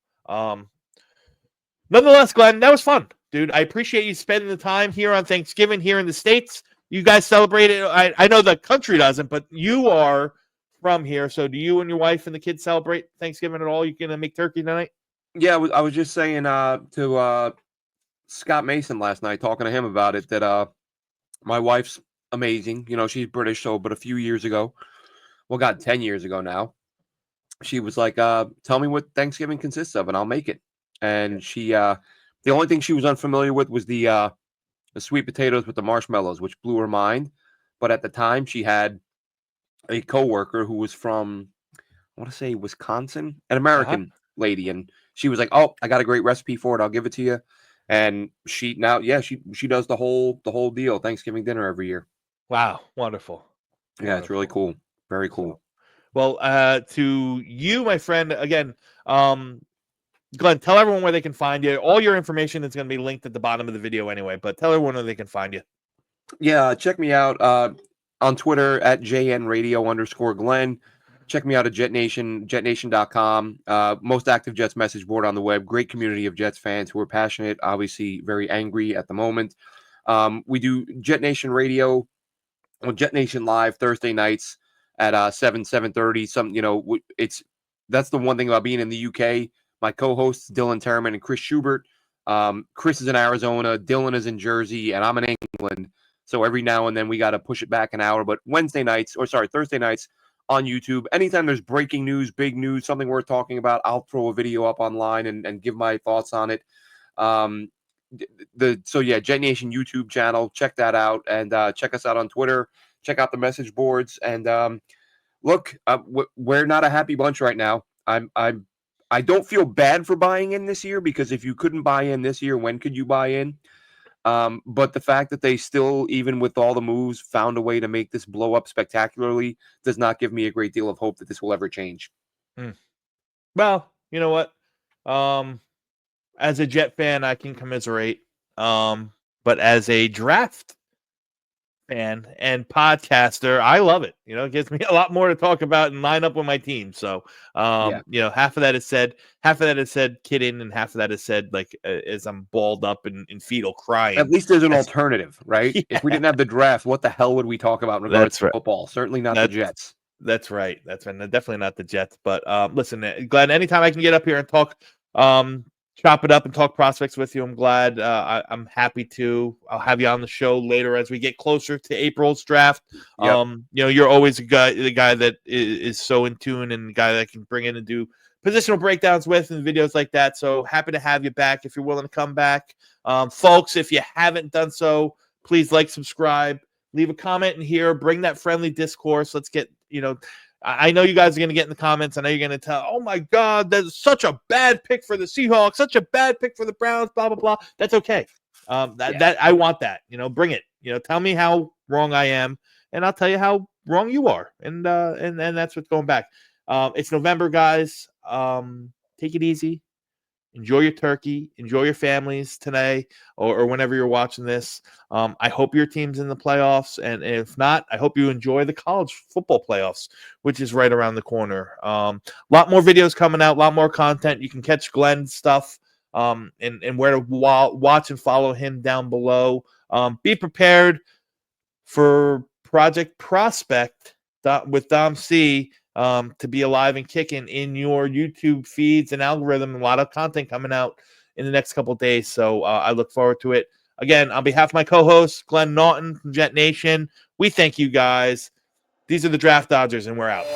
nonetheless, Glenn, that was fun, dude. I appreciate you spending the time here on Thanksgiving here in the States. You guys celebrate it. I know the country doesn't, but you are from here. So do you and your wife and the kids celebrate Thanksgiving at all? You going to make turkey tonight? Yeah, I was just saying to Scott Mason last night, talking to him about it, that my wife's amazing. She's British, but a few years ago, 10 years ago now, she was like, tell me what Thanksgiving consists of and I'll make it. And she, the only thing she was unfamiliar with was the sweet potatoes with the marshmallows, which blew her mind. But at the time, she had a coworker who was from, I want to say Wisconsin, an American lady, and she was like, "Oh, I got a great recipe for it. I'll give it to you." And she does the whole deal, Thanksgiving dinner every year. Wow, wonderful. Yeah, it's really cool. Very cool. So, well, to you, my friend, again, Glenn, tell everyone where they can find you. All your information is going to be linked at the bottom of the video anyway, but tell everyone where they can find you. Yeah, check me out on Twitter at JNRadio_Glenn. Check me out at JetNation, JetNation.com. Most active Jets message board on the web. Great community of Jets fans who are passionate, obviously very angry at the moment. We do Jet Nation Radio, Jet Nation Live Thursday nights at 7:30. That's the one thing about being in the UK. My co-hosts Dylan Terman and Chris Schubert. Chris is in Arizona, Dylan is in Jersey, and I'm in England. So every now and then we got to push it back an hour. But Thursday nights on YouTube, anytime there's breaking news, big news, something worth talking about, I'll throw a video up online and give my thoughts on it. Jet Nation YouTube channel, check that out, and check us out on Twitter. Check out the message boards, and look, we're not a happy bunch right now. I don't feel bad for buying in this year, because if you couldn't buy in this year, when could you buy in? But the fact that they still, even with all the moves, found a way to make this blow up spectacularly does not give me a great deal of hope that this will ever change. Well, you know what? As a Jet fan, I can commiserate. But as a draft fan and podcaster, I love it. It gives me a lot more to talk about and line up with my team. So, half of that is said kidding, and half of that is said as I'm balled up in fetal crying. At least there's an alternative, right? Yeah. If we didn't have the draft, what the hell would we talk about in regards to football? Certainly not the Jets. That's right. That's right. Definitely not the Jets. But listen, Glenn, anytime I can get up here and talk, chop it up and talk prospects with you, I'm glad. I'm happy to. I'll have you on the show later as we get closer to April's draft. Yep. You're always the guy that is so in tune, and the guy that can bring in and do positional breakdowns with and videos like that. So happy to have you back if you're willing to come back. Folks, if you haven't done so, please like, subscribe, leave a comment in here, bring that friendly discourse. Let's get, I know you guys are going to get in the comments. I know you're going to tell, oh my God, that's such a bad pick for the Seahawks, such a bad pick for the Browns, blah, blah, blah. That's okay. That I want that. Bring it. Tell me how wrong I am, and I'll tell you how wrong you are. And that's what's going back. It's November, guys. Take it easy. Enjoy your turkey. Enjoy your families today or whenever you're watching this. I hope your team's in the playoffs. And if not, I hope you enjoy the college football playoffs, which is right around the corner. A lot more videos coming out, a lot more content. You can catch Glenn's stuff and where to watch and follow him down below. Be prepared for Project Prospect with Dom C to be alive and kicking in your YouTube feeds and algorithm. A lot of content coming out in the next couple of days, so I look forward to it. Again, on behalf of my co-host, Glenn Naughton from JetNation, we thank you guys. These are the Draft Dodgers, and we're out.